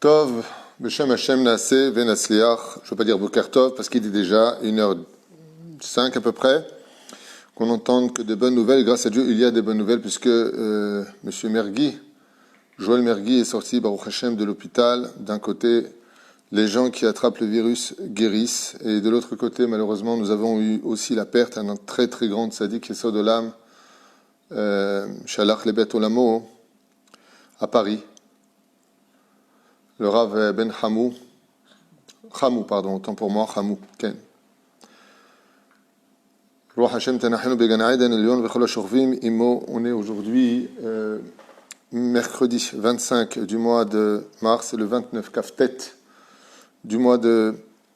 Tov, Beshem Hashem Naaseh Venasliach. Je ne veux pas dire Boker Tov parce qu'il est déjà 1h05 à peu près. Qu'on entende que de bonnes nouvelles. Grâce à Dieu, il y a des bonnes nouvelles puisque Monsieur Mergui, Joël Mergui est sorti, Baruch Hashem, de l'hôpital. D'un côté, les gens qui attrapent le virus guérissent. Et de l'autre côté, malheureusement, nous avons eu aussi la perte d'un très très grand tzaddik Yesod Olam, Shalach Lebet Olamo, à Paris. Le Rav Ben Hamou, autant pour moi, Hamou, Ken. Ruach Hashem Tanachenu Began Eden Elion Vechol HaShorvim Imo. On est aujourd'hui mercredi 25 du mois de mars et le 29 Kaftet du mois de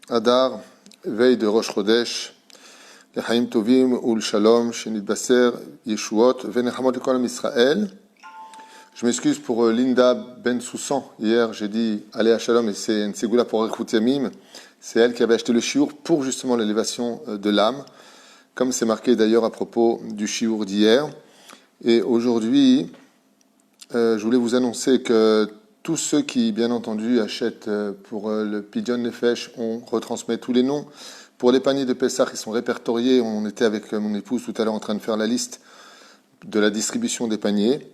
Adar, veille de Rosh Chodesh. Lechaim Tovim Ul Shalom Shenitbaser Yeshuot Venechamot Lekolam Israël. Je m'excuse pour Linda Ben Soussan. Hier, j'ai dit allez à Shalom et c'est une ségoula pour Rekhut Yamim. C'est elle qui avait acheté le chiour pour justement l'élévation de l'âme, comme c'est marqué d'ailleurs à propos du chiour d'hier. Et aujourd'hui, je voulais vous annoncer que tous ceux qui, bien entendu, achètent pour le Pidyon Nefesh, on retransmet tous les noms. Pour les paniers de Pessah, ils sont répertoriés. On était avec mon épouse tout à l'heure en train de faire la liste de la distribution des paniers.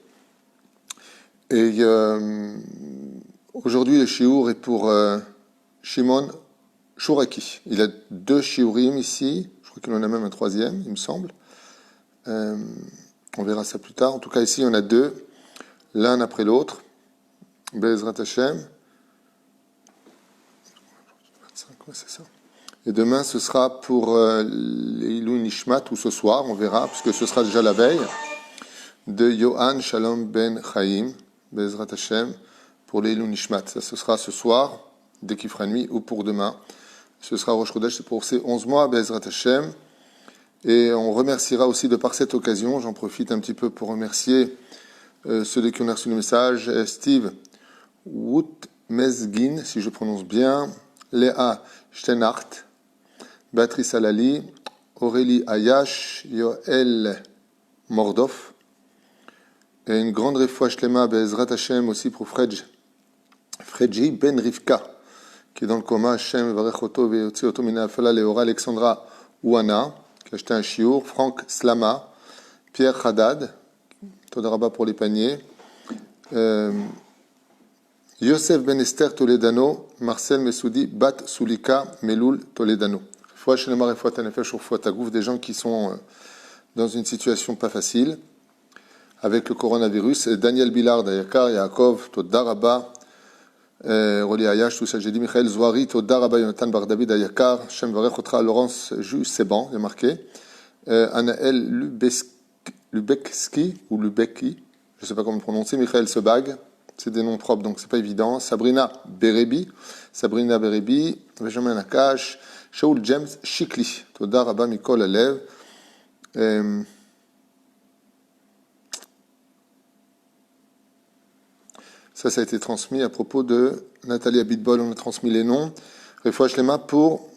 Et aujourd'hui, le shiur est pour Shimon Shuraki. Il a 2 shiurim ici. Je crois qu'il en a même un 3e, il me semble. On verra ça plus tard. En tout cas, ici, il y en a 2, l'un après l'autre. Be'ezrat Hashem. 25, ouais, c'est ça. Et demain, ce sera pour l'Ilou Nishmat, ou ce soir, on verra, puisque ce sera déjà la veille, de Yohan Shalom Ben Chaim. Be'ezrat Hashem, pour l'Ilou Nishmat. Ça, ce sera ce soir, dès qu'il fera nuit, ou pour demain. Ce sera Rosh Chodesh, c'est pour ces 11 mois, Be'ezrat Hashem. Et on remerciera aussi de par cette occasion, j'en profite un petit peu pour remercier ceux qui ont reçu le message, Steve Woutmezgin, si je prononce bien, Léa Steinhardt, Béatrice Alali, Aurélie Ayash, Yoel Mordov, et une grande refoua shlema Be'ezrat Hashem aussi pour Fredji Ben Rivka, qui est dans le coma. Hashem varech oto ve'yotzi oto min ha'afala. Léora Alexandra Ouana, qui a acheté un chiour. Franck Slama, Pierre Haddad, Toda Rabba pour les paniers. Yosef Ben Esther Toledano, Marcel Messoudi, Bat Sulika Meloul Toledano. Refoua shlema, refoua tanefesh, refoua tagouf, des gens qui sont dans une situation pas facile avec le coronavirus. Daniel Billard d'Ayakar, Yaakov, Toda Rabba, Roli Ayash, tout ça, j'ai dit, Michael Zouari, Toda Rabba, Yonatan Bar David Ayakar, Shem Varech Otra, Laurence Jus Seban, il est marqué, Anaël Lubekski, ou Lubeki, je ne sais pas comment prononcer, Michael Sebag, c'est des noms propres, donc c'est pas évident, Sabrina Berebi, Benjamin Nakash, Shaul James Shikli, Toda Rabba Mikol Alev, ça a été transmis à propos de Nathalie Abitbol. On a transmis les noms. Refoua shlema pour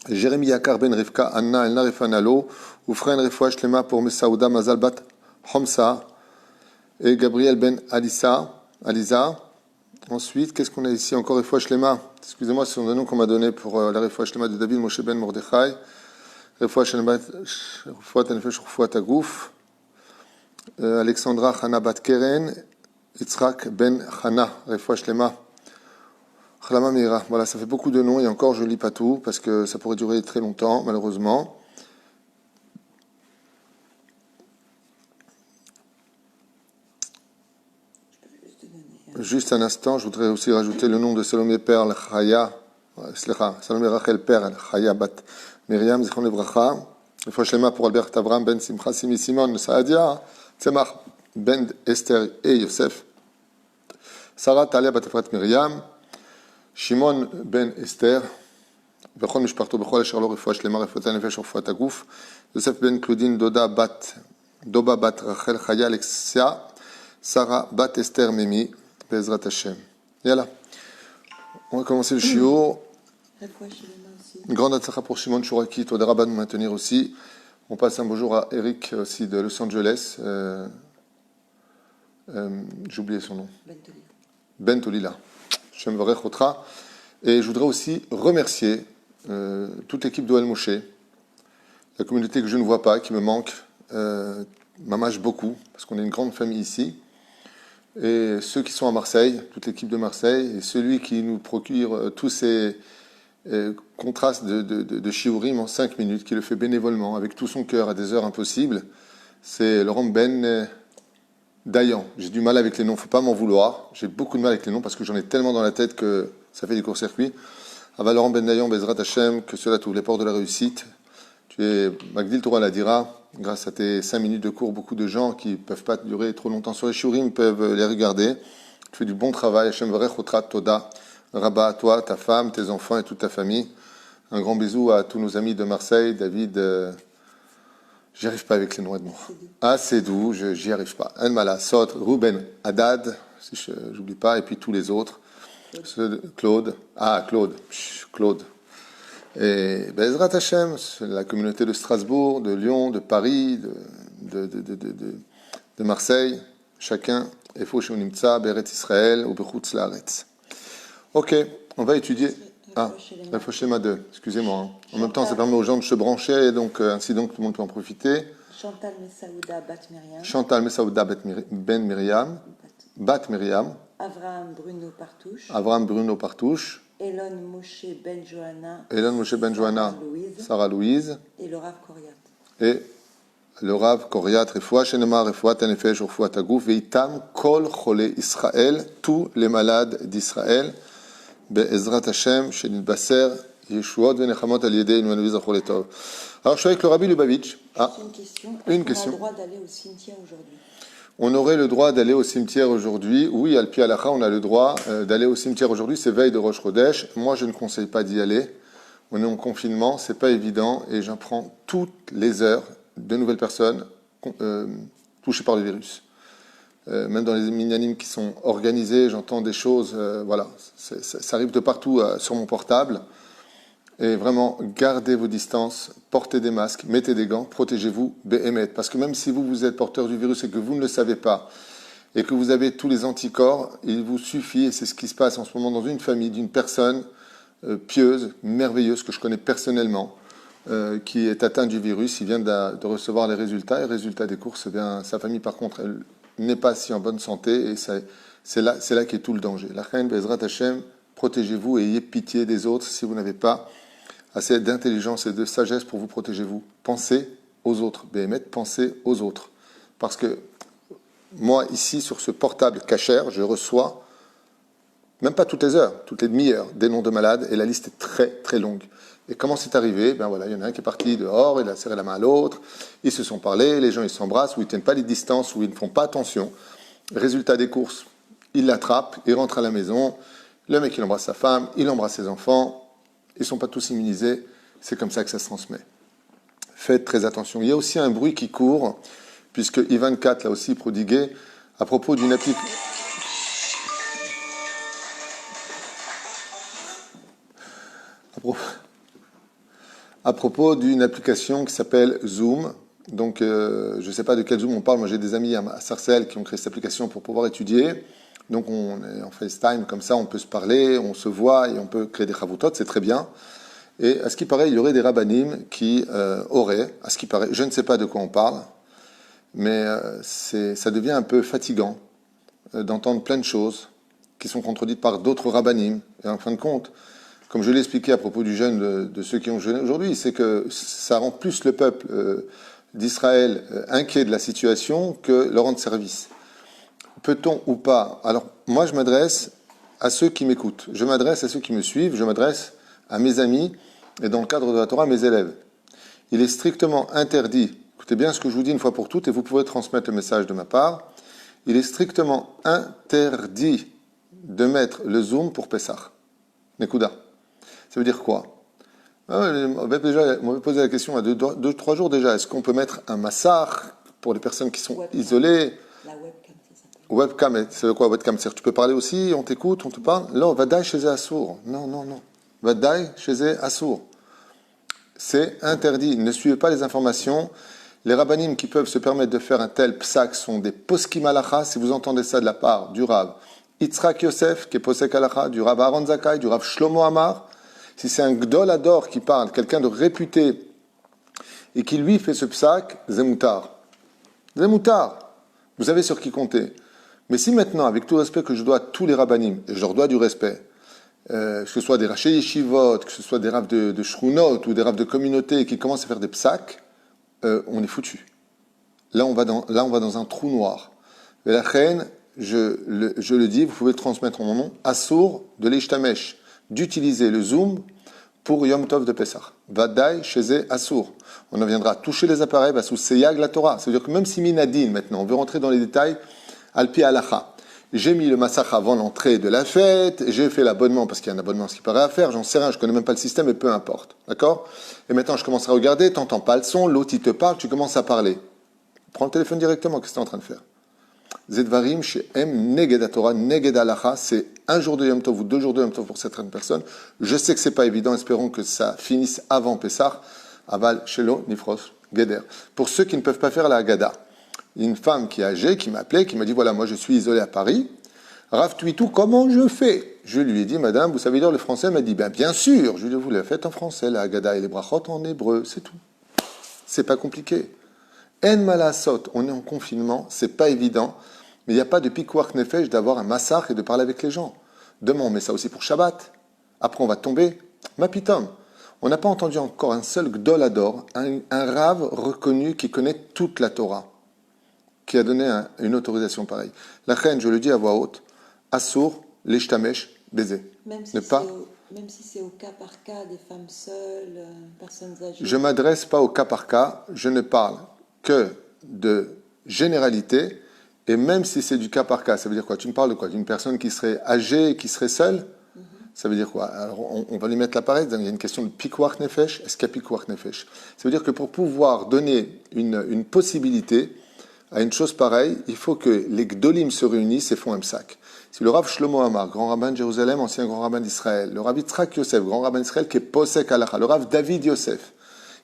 Jérémy Yakar Ben Rivka, Anna Elna Refanalo, Oufren Refoua shlema pour Messaouda Mazalbat Homsa et Gabriel Ben Alisa. Ensuite, qu'est-ce qu'on a ici encore? Refoua shlema. Excusez-moi, ce sont des noms qu'on m'a donnés pour la Refoua shlema de David Moshe Ben Mordechai. Refoua shlema, Refoua Tanefesh, Refoua Tagouf. Alexandra Chana Bat Keren. Yitzhak Ben Chana, Refoua Shlema, Chalama Meira. Voilà, ça fait beaucoup de noms et encore je ne lis pas tout parce que ça pourrait durer très longtemps, malheureusement. Juste un instant, je voudrais aussi rajouter le nom de Salomé Perle Chaya, Salomé Rachel Perle Chaya Bat Myriam, Zichron Levracha. Refoua Shlema pour Albert Avram Ben Simcha Simi Simon Saadia, Tzemach Ben Esther et Yosef. Sarah Talia Batafrat Myriam, Shimon Ben Esther, Bechol Mishparto Bechol Asher Lo Refoua Shlema Refoua Tanefesh Refoua Tagouf, Yosef Ben Claudine Doba Bat Rachel Chaya Alexia, Sarah Bat Esther Mimi, Be'ezrat Hashem. Yalla. On va commencer le shiur. Une grande atzacha pour Shimon Shuraki, Toda Rabba de nous maintenir aussi. On passe un bonjour à Eric aussi de Los Angeles. J'ai oublié son nom. Ben Tolila. Shem Varech Otra. Et je voudrais aussi remercier toute l'équipe d'Oel Moshe, la communauté que je ne vois pas, qui me manque, m'amage beaucoup, parce qu'on est une grande famille ici. Et ceux qui sont à Marseille, toute l'équipe de Marseille, et celui qui nous procure tous ces contrastes de shiurim en 5 minutes, qui le fait bénévolement, avec tout son cœur, à des heures impossibles, c'est Laurent Ben Dayan. J'ai du mal avec les noms, il ne faut pas m'en vouloir. J'ai beaucoup de mal avec les noms, parce que j'en ai tellement dans la tête que ça fait des courts-circuits. Ava Laurent Ben Dayan, Bezrat Hashem, que cela t'ouvre les portes de la réussite. Tu es Magdil Torah Ladira. Grâce à tes 5 minutes de cours, beaucoup de gens qui ne peuvent pas durer trop longtemps sur les shiurim peuvent les regarder. Tu fais du bon travail. Hashem Varech Otrat Toda. Rabat à toi, ta femme, tes enfants et toute ta famille. Un grand bisou à tous nos amis de Marseille. David, j'y arrive pas avec les noms Edmond. C'est doux, j'y arrive pas. Enmala, Sot, Ruben, Haddad, si j'oublie pas, et puis tous les autres. Claude. Claude. Et Bezrat Hashem, la communauté de Strasbourg, de Lyon, de Paris, de Marseille, chacun, Efo Sheunimtsa, Beret Israël, ou Bechutz Laaretz. Ok, on va étudier. Efo Shema 2, excusez-moi. En même temps, ça permet aux gens de se brancher, et donc, ainsi donc tout le monde peut en profiter. Chantal Messaouda Bat Myriam. Chantal Messaouda Ben Myriam. Bat Myriam. Avraham Bruno Partouche. Elon Moshe Ben Johanna, Sarah Louise, et le Rav Koriat. Et le Rav Koriat, Refoua Shenema, Refoua Tanefesh, Refoua Tagouf, Veitam, Kol Chole Israël, tous les malades d'Israël, Be'ezrat Hashem, Shenit Baser, Yeshuot, Venechamot Al Yedei, Nuanoviz Achol Tov. Alors je suis avec le Rabbi Lubavitch. Une question. On a le droit d'aller au cimetière aujourd'hui? On aurait le droit d'aller au cimetière aujourd'hui. Oui, Al Pi Halacha, on a le droit d'aller au cimetière aujourd'hui. C'est veille de Rosh Chodesh. Moi, je ne conseille pas d'y aller. On est en confinement, c'est pas évident. Et j'apprends toutes les heures de nouvelles personnes touchées par le virus. Même dans les minyanim qui sont organisés, j'entends des choses. Voilà, ça arrive de partout sur mon portable. Et vraiment, gardez vos distances, portez des masques, mettez des gants, protégez-vous, béhémet. Parce que même si vous êtes porteur du virus et que vous ne le savez pas, et que vous avez tous les anticorps, il vous suffit, et c'est ce qui se passe en ce moment dans une famille, d'une personne pieuse, merveilleuse, que je connais personnellement, qui est atteinte du virus. Il vient de recevoir les résultats, et résultat des courses, eh bien, sa famille, par contre, elle n'est pas si en bonne santé, et c'est là qu'est tout le danger. La reine Bezrat Hashem, protégez-vous et ayez pitié des autres si vous n'avez pas assez d'intelligence et de sagesse pour vous protéger vous. Pensez aux autres. Béhémet, pensez aux autres. Parce que moi, ici, sur ce portable cachère, je reçois, même pas toutes les heures, toutes les demi-heures, des noms de malades, et la liste est très, très longue. Et comment c'est arrivé? Ben voilà, il y en a un qui est parti dehors, il a serré la main à l'autre, ils se sont parlé, les gens ils s'embrassent, ou ils ne tiennent pas les distances, ou ils ne font pas attention. Résultat des courses, il l'attrape, il rentre à la maison, le mec il embrasse sa femme, il embrasse ses enfants, ils ne sont pas tous immunisés, c'est comme ça que ça se transmet. Faites très attention. Il y a aussi un bruit qui court, puisque Ivan IV l'a aussi prodigué, à propos d'une application qui s'appelle Zoom. Donc, je ne sais pas de quel Zoom on parle. Moi, j'ai des amis à Sarcelles qui ont créé cette application pour pouvoir étudier. Donc, on est en FaceTime, comme ça, on peut se parler, on se voit et on peut créer des chavoutot, c'est très bien. Et à ce qui paraît, il y aurait des rabbanim qui auraient, à ce qui paraît, je ne sais pas de quoi on parle, mais ça devient un peu fatigant d'entendre plein de choses qui sont contredites par d'autres rabbanim. Et en fin de compte, comme je l'ai expliqué à propos du jeûne de ceux qui ont jeûné aujourd'hui, c'est que ça rend plus le peuple d'Israël inquiet de la situation que leur rendre service. Peut-on ou pas? Alors, moi, je m'adresse à ceux qui m'écoutent, je m'adresse à ceux qui me suivent, je m'adresse à mes amis et dans le cadre de la Torah, mes élèves. Il est strictement interdit, écoutez bien ce que je vous dis une fois pour toutes et vous pouvez transmettre le message de ma part, il est strictement interdit de mettre le Zoom pour Pessah. Nekuda. Ça veut dire quoi? On va poser la question à 2-3 jours déjà. Est-ce qu'on peut mettre un massar pour les personnes qui sont isolées? La webcam, ça s'appelle. Webcam, c'est quoi webcam? Tu peux parler aussi, on t'écoute, on te parle? Non, Vadaï chez Assour. Non. Vadaï chez Assour. C'est interdit. Ne suivez pas les informations. Les rabbanim qui peuvent se permettre de faire un tel psak sont des poskim halacha. Si vous entendez ça de la part du Rav Yitzhak Yosef, qui est Posek Halacha, du Rav Aaron Zakai, du Rav Shlomo Amar, si c'est un Gdol Ador qui parle, quelqu'un de réputé, et qui lui fait ce psak, Zemoutar. Zemoutar. Vous avez sur qui compter. Mais si maintenant, avec tout le respect que je dois à tous les rabbanim, et je leur dois du respect, que ce soit des rachés yeshivot, que ce soit des raves de shrunot ou des raves de communauté qui commencent à faire des psaks, on est foutu. Là, on va dans un trou noir. Et la reine, je le dis, vous pouvez le transmettre en mon nom, Assour de l'Ishtamesh, d'utiliser le Zoom pour Yom Tov de Pessah. Vadaï, Sheze, Assour. On en viendra toucher les appareils, sous Seyag la Torah. Ça veut dire que même si Minadine, maintenant, on veut rentrer dans les détails, Alpi Halacha. J'ai mis le massacre avant l'entrée de la fête, j'ai fait l'abonnement parce qu'il y a un abonnement, ce qui paraît à faire, j'en sais rien, je connais même pas le système, mais peu importe. D'accord? Et maintenant, je commence à regarder, t'entends pas le son, l'autre il te parle, tu commences à parler. Prends le téléphone directement, qu'est-ce que tu es en train de faire? Zedvarim chez M, Neged Torah, Neged Halacha, c'est un jour de Yom Tov ou 2 jours de Yom Tov pour certaines personnes. Je sais que c'est pas évident, espérons que ça finisse avant Pessah. Aval, Shelo, Nifros, Geder. Pour ceux qui ne peuvent pas faire la Haggadah. Il y a une femme qui est âgée, qui m'a appelé, qui m'a dit, voilà, moi je suis isolé à Paris. Rav Tuitou, comment je fais? Je lui ai dit, madame, vous savez lire le français? Elle m'a dit, ben, bien sûr. Je lui ai dit, vous la faites en français, la Haggadah et les brachot en hébreu, c'est tout. C'est pas compliqué. En malasot, on est en confinement, c'est pas évident, mais il n'y a pas de pikouach nefesh d'avoir un massacre et de parler avec les gens. Demain, on met ça aussi pour Shabbat. Après, on va tomber. Mapitom. On n'a pas entendu encore un seul Gdol Ador, un Rav reconnu qui connaît toute la Torah, qui a donné une autorisation pareille. La reine, je le dis à voix haute, Assour, l'Ishtamesh, baiser. Même si c'est au cas par cas, des femmes seules, personnes âgées. Je ne m'adresse pas au cas par cas, je ne parle que de généralité, et même si c'est du cas par cas, ça veut dire quoi? Tu me parles de quoi? D'une personne qui serait âgée, qui serait seule? Ça veut dire quoi? Alors, on va lui mettre l'appareil. Il y a une question de pikouach nefesh. Est-ce qu'il y a pikouach nefesh? Ça veut dire que pour pouvoir donner une possibilité à une chose pareille, il faut que les gdolim se réunissent et font un psak. Si le Rav Shlomo Amar, grand rabbin de Jérusalem, ancien grand rabbin d'Israël, le Rav Yitzhak Yosef, grand rabbin d'Israël, qui est posek halacha, le Rav David Yosef,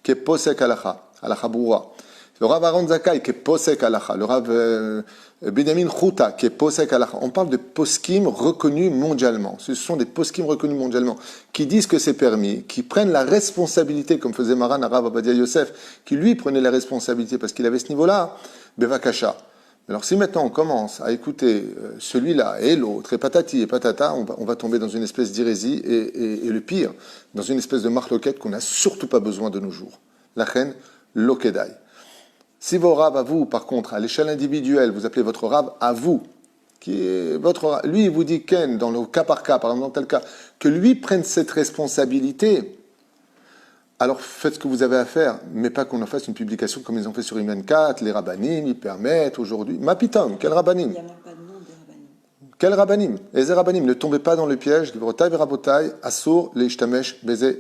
qui est posek halacha, halacha boura, le Rav Aaron Zakai, qui est posek halacha, le Rav Benjamin Chouta, qui est posek halacha. On parle de poskim reconnus mondialement. Ce sont des poskim reconnus mondialement, qui disent que c'est permis, qui prennent la responsabilité, comme faisait Maran Rav Abadia Yosef, qui lui prenait la responsabilité parce qu'il avait ce niveau-là, Bevakasha. Alors si maintenant on commence à écouter celui-là et l'autre, et patati et patata, on va tomber dans une espèce d'hérésie et le pire, dans une espèce de marloquette qu'on n'a surtout pas besoin de nos jours. La reine, l'okedai. Si vos raves à vous, par contre, à l'échelle individuelle, vous appelez votre rave à vous, qui est votre rave, lui il vous dit Ken, dans le cas par cas, par exemple dans tel cas, que lui prenne cette responsabilité, alors faites ce que vous avez à faire, mais pas qu'on en fasse une publication comme ils ont fait sur Imen 4, les rabbanim, ils permettent aujourd'hui. Mapitam, quel rabbanim? Il n'y a même pas de nom des rabbanim. Quel rabbanim? Les rabbanim, ne tombez pas dans le piège, Givrotai verabotai, Assour, leishtamesh, beze,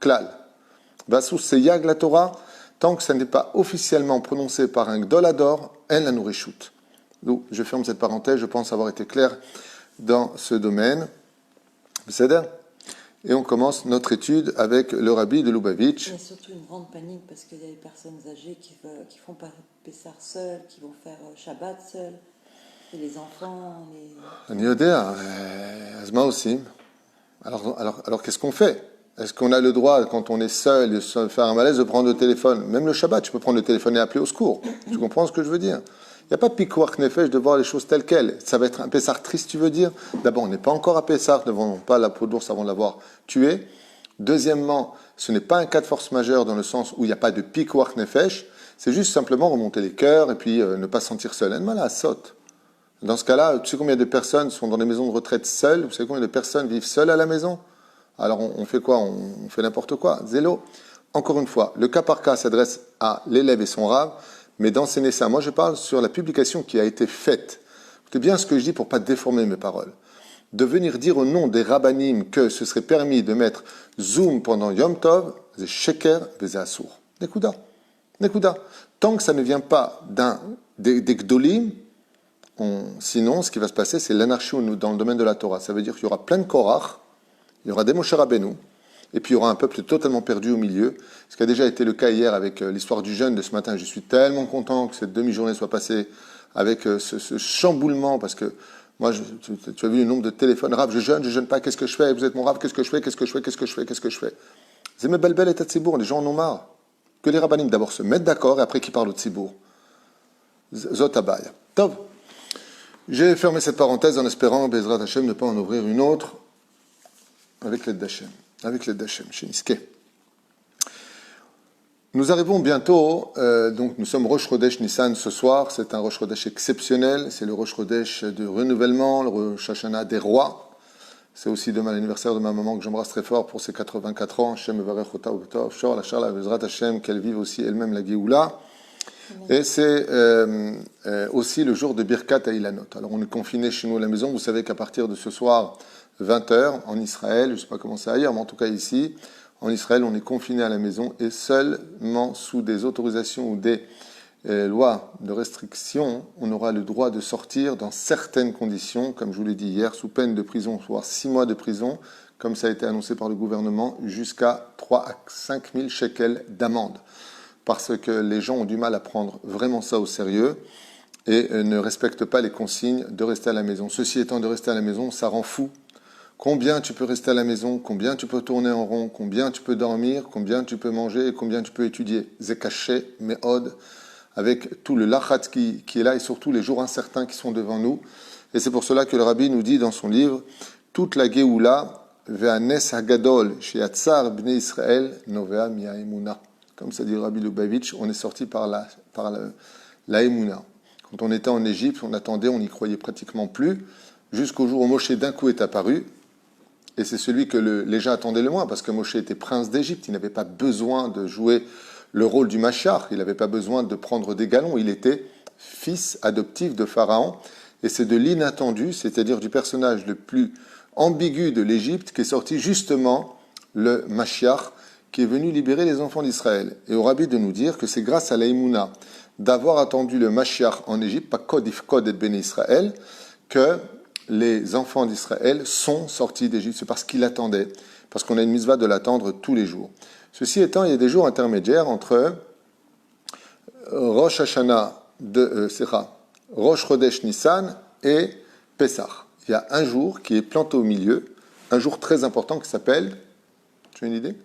klal. Vassou, c'est Yag la Torah, tant que ça n'est pas officiellement prononcé par un Gdol Ador, en la nourrichoute. Donc, je ferme cette parenthèse, je pense avoir été clair dans ce domaine. C'est ça? Et on commence notre étude avec le rabbi de Lubavitch. Il y a surtout une grande panique parce qu'il y a des personnes âgées qui font pas Pessah seules, qui vont faire Shabbat seules, et les enfants, אני יודע, אז מה עושים? Alors qu'est-ce qu'on fait? Est-ce qu'on a le droit, quand on est seul, de se faire un malaise, de prendre le téléphone? Même le Shabbat, tu peux prendre le téléphone et appeler au secours. Tu comprends ce que je veux dire? Il n'y a pas de pikouach nefesh de voir les choses telles quelles. Ça va être un Pessah triste, tu veux dire? D'abord, on n'est pas encore à Pessah, ne vendons pas la peau d'ours avant de l'avoir tué. Deuxièmement, ce n'est pas un cas de force majeure dans le sens où il n'y a pas de pikouach nefesh. C'est juste simplement remonter les cœurs et puis ne pas se sentir seul. En saute. Dans ce cas-là, tu sais combien de personnes sont dans des maisons de retraite seules? Vous savez combien de personnes vivent seules à la maison? Alors on fait quoi? On fait n'importe quoi. Zélo. Encore une fois, le cas par cas s'adresse à l'élève et son rave. Mais d'enseigner ça, moi je parle sur la publication qui a été faite. Écoutez bien ce que je dis pour ne pas déformer mes paroles. De venir dire au nom des rabbanim que ce serait permis de mettre Zoom pendant Yom Tov, c'est Sheker, c'est Assour. Nekuda. Tant que ça ne vient pas des Gdolim, sinon ce qui va se passer c'est l'anarchie dans le domaine de la Torah. Ça veut dire qu'il y aura plein de Korach, il y aura des Moshe Rabbeinu, et puis il y aura un peuple totalement perdu au milieu, ce qui a déjà été le cas hier avec l'histoire du jeûne de ce matin. Je suis tellement content que cette demi-journée soit passée avec ce chamboulement, parce que Moi, tu as vu le nombre de téléphones. Rav, je jeûne pas, qu'est-ce que je fais? Vous êtes mon Rav, qu'est-ce que je fais? Qu'est-ce que je fais? Qu'est-ce que je fais? Qu'est-ce que je fais? Zémé Belbel et Tatsibour, les gens en ont marre. Que les rabbinim d'abord se mettent d'accord et après qu'ils parlent au Tsibour. Zot Abaya. Tov. J'ai fermé cette parenthèse en espérant, Bezrat Hashem, ne pas en ouvrir une autre avec l'aide d'Hachem. Avec l'aide d'Hachem, chez Niske. Nous arrivons bientôt, donc nous sommes Rosh Chodesh Nissan ce soir, c'est un Rosh Chodesh exceptionnel, c'est le Rosh Chodesh de renouvellement, le Rosh Hashanah des rois. C'est aussi demain l'anniversaire de ma maman que j'embrasse très fort pour ses 84 ans. Hashem Evarech Ota Ubtov, Shor Lachar la Bezrat Hashem, qu'elle vive aussi elle-même la Géoula. Et c'est aussi le jour de Birkat Ha'ilanot. Alors on est confiné chez nous à la maison, vous savez qu'à partir de ce soir, 20h, en Israël, je ne sais pas comment c'est ailleurs, mais en tout cas ici, en Israël, on est confiné à la maison et seulement sous des autorisations ou des lois de restriction, on aura le droit de sortir dans certaines conditions, comme je vous l'ai dit hier, sous peine de prison, voire 6 mois de prison, comme ça a été annoncé par le gouvernement, jusqu'à 3 à 5 000 shekels d'amende. Parce que les gens ont du mal à prendre vraiment ça au sérieux et ne respectent pas les consignes de rester à la maison. Ceci étant, de rester à la maison, ça rend fou. Combien tu peux rester à la maison, combien tu peux tourner en rond, combien tu peux dormir, combien tu peux manger et combien tu peux étudier. Zekaché, Meod, avec tout le lachat qui est là et surtout les jours incertains qui sont devant nous. Et c'est pour cela que le Rabbi nous dit dans son livre, toute la Géoula, Ve'anes hagadol, she'atzar bnei Israël, novea mi'a emuna. Comme ça dit le Rabbi Lubavitch, on est sorti par la emuna. Quand on était en Égypte, on attendait, on n'y croyait pratiquement plus, jusqu'au jour où Moshe d'un coup est apparu. Et c'est celui que les gens attendaient le moins, parce que Moshe était prince d'Égypte. Il n'avait pas besoin de jouer le rôle du Mashiach. Il n'avait pas besoin de prendre des galons. Il était fils adoptif de Pharaon. Et c'est de l'inattendu, c'est-à-dire du personnage le plus ambigu de l'Égypte, qu'est sorti justement le Mashiach, qui est venu libérer les enfants d'Israël. Et au Rabbi de nous dire que c'est grâce à la Emouna d'avoir attendu le Mashiach en Égypte, pas Kod Ifkod et Béné Israël, que les enfants d'Israël sont sortis d'Égypte. C'est parce qu'ils l'attendaient, parce qu'on a une mitzvah de l'attendre tous les jours. Ceci étant, il y a des jours intermédiaires entre Rosh Hashanah Rosh Chodesh Nissan et Pessah. Il y a un jour qui est planté au milieu, un jour très important qui s'appelle, tu as une idée?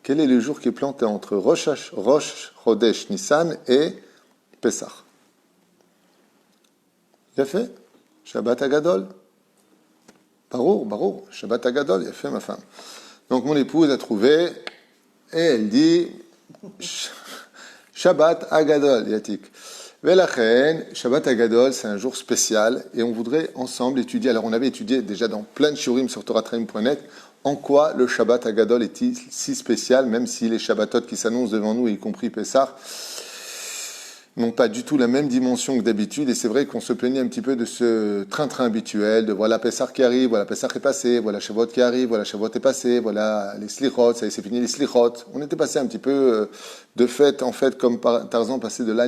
Quel est le jour qui est planté entre Rosh Chodesh Nissan et Pessah? Il a fait Shabbat Agadol. Barour, Shabbat Agadol, il a fait ma femme. Donc mon épouse a trouvé, et elle dit Shabbat Agadol, yatik. Velachen, Shabbat Agadol, c'est un jour spécial, et on voudrait ensemble étudier. Alors on avait étudié déjà dans plein de shiurim sur toratraim.net, en quoi le Shabbat Agadol est-il si spécial, même si les Shabbatot qui s'annoncent devant nous, y compris Pessah, n'ont pas du tout la même dimension que d'habitude, et c'est vrai qu'on se plaignait un petit peu de ce train-train habituel, de voilà Pessah qui arrive, voilà Pessah est passé, voilà Shavuot qui arrive, voilà Shavuot est passé, voilà les Slichot, ça y est, c'est fini les Slichot. On était passé un petit peu de fête en fête, comme Tarzan passé de la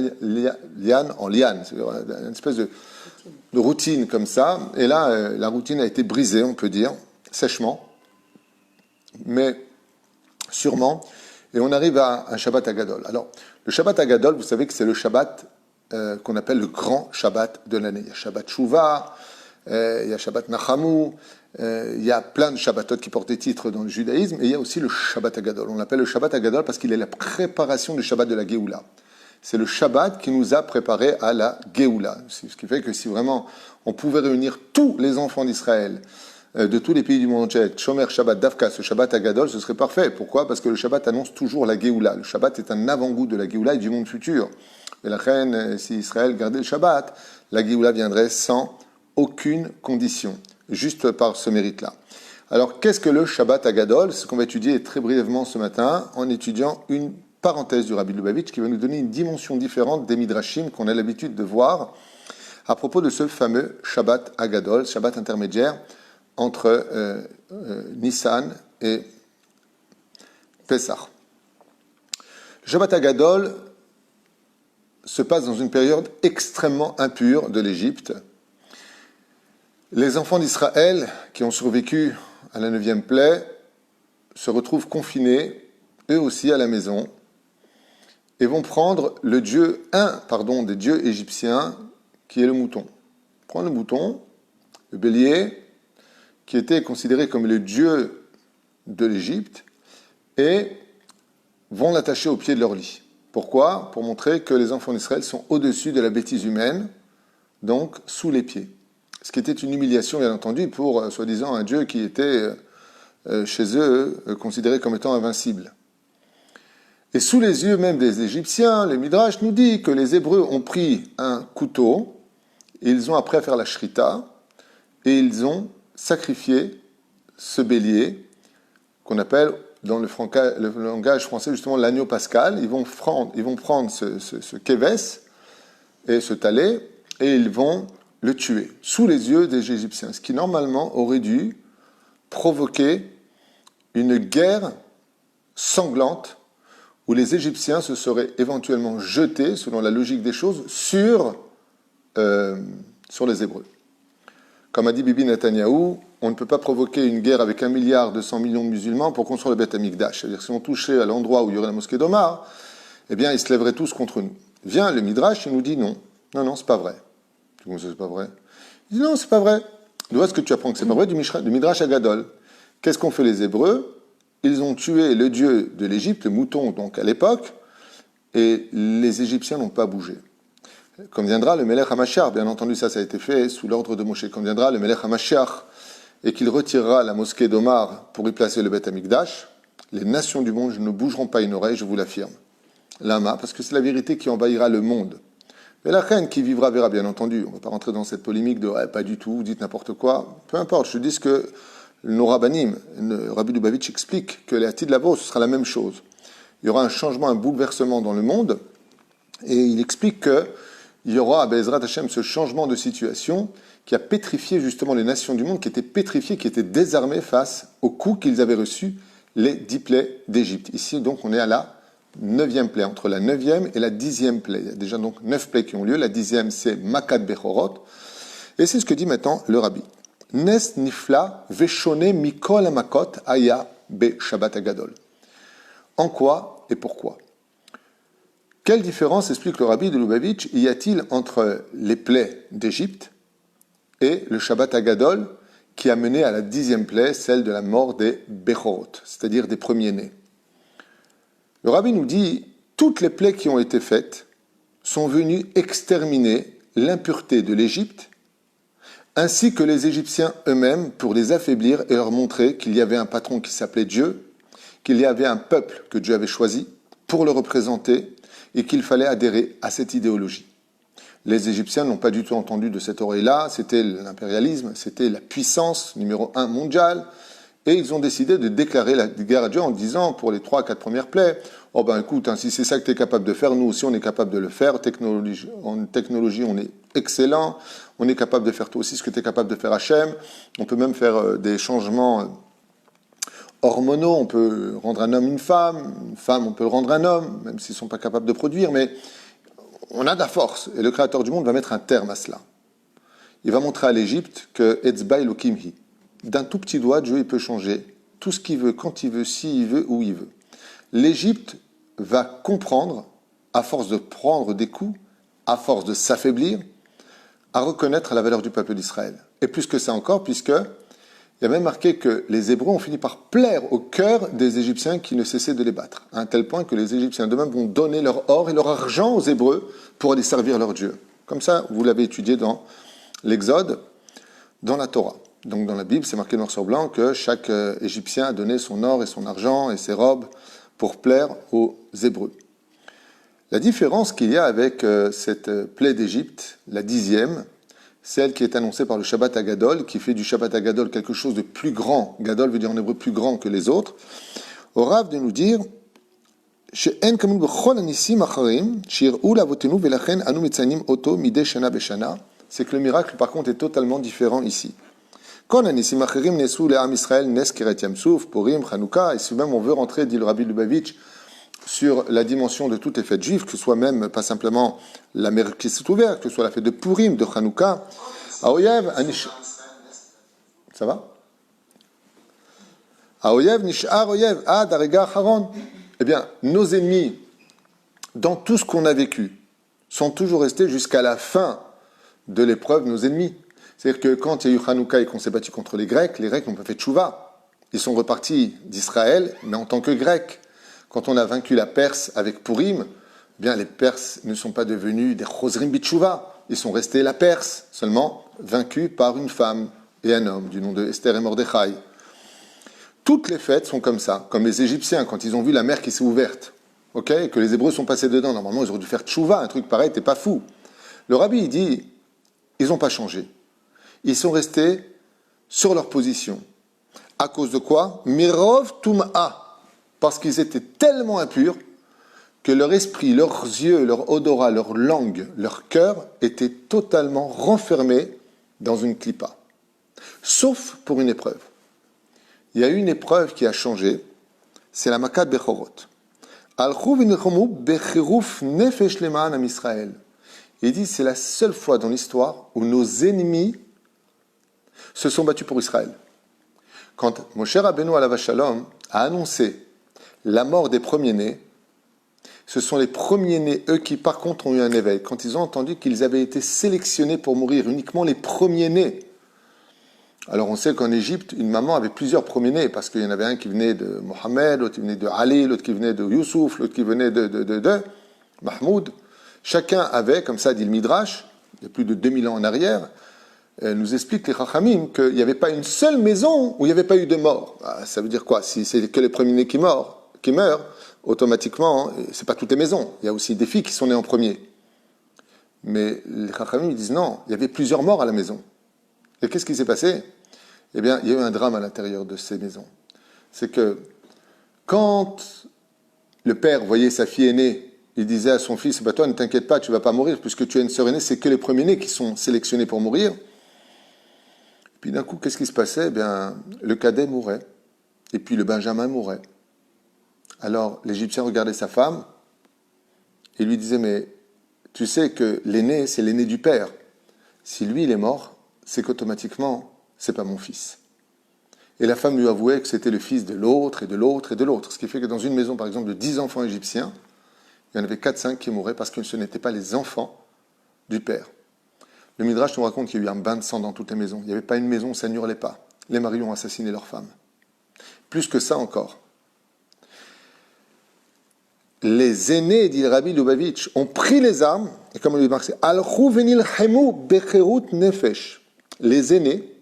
liane en liane, c'est une espèce de routine comme ça, et là, la routine a été brisée, on peut dire, sèchement, mais sûrement, et on arrive à un Shabbat Agadol. Alors, le Shabbat Agadol, vous savez que c'est le Shabbat qu'on appelle le grand Shabbat de l'année. Il y a Shabbat Shuvah, il y a Shabbat Nachamu, il y a plein de Shabbatot qui portent des titres dans le judaïsme, et il y a aussi le Shabbat Agadol. On l'appelle le Shabbat Agadol parce qu'il est la préparation du Shabbat de la Géoula. C'est le Shabbat qui nous a préparés à la Géoula. Ce qui fait que si vraiment on pouvait réunir tous les enfants d'Israël, de tous les pays du monde entier, Shomer Shabbat Davka, ce Shabbat Agadol, ce serait parfait. Pourquoi? Parce que le Shabbat annonce toujours la Géoula. Le Shabbat est un avant-goût de la Géoula et du monde futur. Et la reine, si Israël gardait le Shabbat, la Géoula viendrait sans aucune condition, juste par ce mérite-là. Alors, qu'est-ce que le Shabbat Agadol? C'est ce qu'on va étudier très brièvement ce matin en étudiant une parenthèse du Rabbi Lubavitch qui va nous donner une dimension différente des Midrashim qu'on a l'habitude de voir à propos de ce fameux Shabbat Agadol, Shabbat intermédiaire, entre Nissan et Pessah. Le Shabbat Agadol se passe dans une période extrêmement impure de l'Égypte. Les enfants d'Israël qui ont survécu à la 9e plaie se retrouvent confinés, eux aussi à la maison, et vont prendre le dieu, des dieux égyptiens, qui est le mouton. prendre le mouton, le bélier, qui était considéré comme le dieu de l'Égypte, et vont l'attacher au pied de leur lit. Pourquoi? Pour montrer que les enfants d'Israël sont au-dessus de la bêtise humaine, donc sous les pieds. Ce qui était une humiliation, bien entendu, pour, soi-disant, un dieu qui était, chez eux, considéré comme étant invincible. Et sous les yeux même des Égyptiens, le Midrash nous dit que les Hébreux ont pris un couteau, et ils ont appris à faire la shrita, et ils ont sacrifié ce bélier, qu'on appelle dans le langage français justement l'agneau pascal. Ils vont prendre ce kéves et ce talet, et ils vont le tuer, sous les yeux des Égyptiens, ce qui normalement aurait dû provoquer une guerre sanglante, où les Égyptiens se seraient éventuellement jetés, selon la logique des choses, sur les Hébreux. Comme a dit Bibi Netanyahou, on ne peut pas provoquer une guerre avec 1,2 milliard de musulmans pour construire le Beth Amikdash. C'est-à-dire que si on touchait à l'endroit où il y aurait la mosquée d'Omar, eh bien, ils se lèveraient tous contre nous. Vient le Midrash et nous dit non. Non, c'est pas vrai. Comment ça, c'est pas vrai? Il dit non, c'est pas vrai. D'où est-ce que tu apprends que c'est pas vrai? Du Midrash Agadol. Qu'est-ce qu'ont fait les Hébreux? Ils ont tué le dieu de l'Égypte, le mouton, donc à l'époque, et les Égyptiens n'ont pas bougé. Comme viendra le Melech HaMashiach, bien entendu, ça a été fait sous l'ordre de Moshe. Comme viendra le Melech HaMashiach et qu'il retirera la mosquée d'Omar pour y placer le Beth Amikdash, les nations du monde ne bougeront pas une oreille, je vous l'affirme. Lama, parce que c'est la vérité qui envahira le monde. Mais la reine qui vivra verra, bien entendu. On ne va pas rentrer dans cette polémique de pas du tout, vous dites n'importe quoi. Peu importe, je dis ce que nos rabbinim, le Rabbi Lubavitch explique que les Atid Lavo, ce sera la même chose. Il y aura un changement, un bouleversement dans le monde, et il explique que il y aura à Bezrat Hashem ce changement de situation qui a pétrifié justement les nations du monde, qui étaient pétrifiées, qui étaient désarmées face aux coups qu'ils avaient reçus, les 10 plaies d'Égypte. Ici, donc, on est à la 9e plaie, entre la 9e et la 10e plaie. Il y a déjà donc 9 plaies qui ont lieu. La 10e, c'est Makat Bechorot. Et c'est ce que dit maintenant le Rabbi. Nes nifla veshone mikol amakot aya be Shabbat Agadol. En quoi et pourquoi? Quelle différence, explique le Rabbi de Lubavitch, y a-t-il entre les plaies d'Égypte et le Shabbat Agadol qui a mené à la 10e plaie, celle de la mort des Bechorot, c'est-à-dire des premiers-nés? Le Rabbi nous dit, toutes les plaies qui ont été faites sont venues exterminer l'impureté de l'Égypte, ainsi que les Égyptiens eux-mêmes, pour les affaiblir et leur montrer qu'il y avait un patron qui s'appelait Dieu, qu'il y avait un peuple que Dieu avait choisi pour le représenter, et qu'il fallait adhérer à cette idéologie. Les Égyptiens n'ont pas du tout entendu de cette oreille-là, c'était l'impérialisme, c'était la puissance numéro 1 mondiale, et ils ont décidé de déclarer la guerre à Dieu en disant, pour les 3-4 premières plaies, oh ben écoute, si c'est ça que tu es capable de faire, nous aussi on est capable de le faire, en technologie on est excellent, on est capable de faire toi aussi ce que tu es capable de faire Hachem, on peut même faire des changements hormonaux, on peut rendre un homme une femme on peut le rendre un homme, même s'ils ne sont pas capables de produire, mais on a de la force, et le Créateur du monde va mettre un terme à cela. Il va montrer à l'Égypte que Etzba Elokimhi, d'un tout petit doigt, Dieu il peut changer tout ce qu'il veut, quand il veut, s'il veut, où il veut. L'Égypte va comprendre, à force de prendre des coups, à force de s'affaiblir, à reconnaître la valeur du peuple d'Israël. Et plus que ça encore, puisque il y a même marqué que les Hébreux ont fini par plaire au cœur des Égyptiens qui ne cessaient de les battre, à un tel point que les Égyptiens d'eux-mêmes vont donner leur or et leur argent aux Hébreux pour aller servir leur Dieu. Comme ça, vous l'avez étudié dans l'Exode, dans la Torah. Donc dans la Bible, c'est marqué noir sur blanc que chaque Égyptien a donné son or et son argent et ses robes pour plaire aux Hébreux. La différence qu'il y a avec cette plaie d'Égypte, la 10e, celle qui est annoncée par le Shabbat Agadol, qui fait du Shabbat Agadol quelque chose de plus grand. Gadol veut dire en hébreu plus grand que les autres. Au Rav de nous dire, c'est que le miracle, par contre, est totalement différent ici. Et si même on veut rentrer, dit le Rabbi Lubavitch, sur la dimension de toutes les fêtes juives, que ce soit même, pas simplement la mer qui s'est ouverte, que ce soit la fête de Purim, de Hanouka, Aoyev, ça va? Aoyev, Nishar, Oyev, Ad, Arega, Haron. Eh bien, nos ennemis, dans tout ce qu'on a vécu, sont toujours restés jusqu'à la fin de l'épreuve nos ennemis. C'est-à-dire que quand il y a eu Hanouka et qu'on s'est battu contre les Grecs n'ont pas fait tchouva. Ils sont repartis d'Israël, mais en tant que Grecs. Quand on a vaincu la Perse avec Purim, eh bien les Perses ne sont pas devenus des Chosrim Bitchouva. Ils sont restés la Perse, seulement vaincus par une femme et un homme, du nom de Esther et Mordechai. Toutes les fêtes sont comme ça, comme les Égyptiens, quand ils ont vu la mer qui s'est ouverte, et que les Hébreux sont passés dedans. Normalement, ils auraient dû faire tchouva, un truc pareil, t'es pas fou. Le rabbi, il dit, ils n'ont pas changé. Ils sont restés sur leur position. À cause de quoi? Mirov tum'a. Parce qu'ils étaient tellement impurs que leur esprit, leurs yeux, leur odorat, leur langue, leur cœur étaient totalement renfermés dans une clipa. Sauf pour une épreuve. Il y a eu une épreuve qui a changé, c'est la Makat Bechorot. Il dit c'est la seule fois dans l'histoire où nos ennemis se sont battus pour Israël. Quand Moshe Rabbeinu alav Shalom a annoncé la mort des premiers-nés, ce sont les premiers-nés, eux, qui par contre ont eu un éveil. Quand ils ont entendu qu'ils avaient été sélectionnés pour mourir, uniquement les premiers-nés. Alors on sait qu'en Égypte, une maman avait plusieurs premiers-nés, parce qu'il y en avait un qui venait de Mohammed, l'autre qui venait de Ali, l'autre qui venait de Youssouf, l'autre qui venait de Mahmoud. Chacun avait, comme ça dit le Midrash, il y a plus de 2000 ans en arrière, nous explique les Chachamim qu'il n'y avait pas une seule maison où il n'y avait pas eu de mort. Ça veut dire quoi? Si c'est que les premiers-nés qui meurent, automatiquement, c'est pas toutes les maisons. Il y a aussi des filles qui sont nées en premier. Mais les Chachamim disent non, il y avait plusieurs morts à la maison. Et qu'est-ce qui s'est passé? Eh bien, il y a eu un drame à l'intérieur de ces maisons. C'est que quand le père voyait sa fille aînée, il disait à son fils, toi ne t'inquiète pas, tu ne vas pas mourir, puisque tu as une sœur aînée, c'est que les premiers-nés qui sont sélectionnés pour mourir. Puis d'un coup, qu'est-ce qui se passait? Eh bien, le cadet mourait, et puis le benjamin mourait. Alors, l'Égyptien regardait sa femme, et lui disait, mais tu sais que l'aîné, c'est l'aîné du père. Si lui, il est mort, c'est qu'automatiquement, c'est pas mon fils. Et la femme lui avouait que c'était le fils de l'autre, et de l'autre, et de l'autre. Ce qui fait que dans une maison, par exemple, de 10 enfants égyptiens, il y en avait 4-5 qui mouraient parce que ce n'étaient pas les enfants du père. Le Midrash nous raconte qu'il y a eu un bain de sang dans toutes les maisons. Il n'y avait pas une maison où ça n'hurlait pas. Les maris ont assassiné leurs femmes. Plus que ça encore. Les aînés, dit le Rabbi Lubavitch, ont pris les armes, et comme on lui marque, Alchou venil hemu becherut nefesh. Les aînés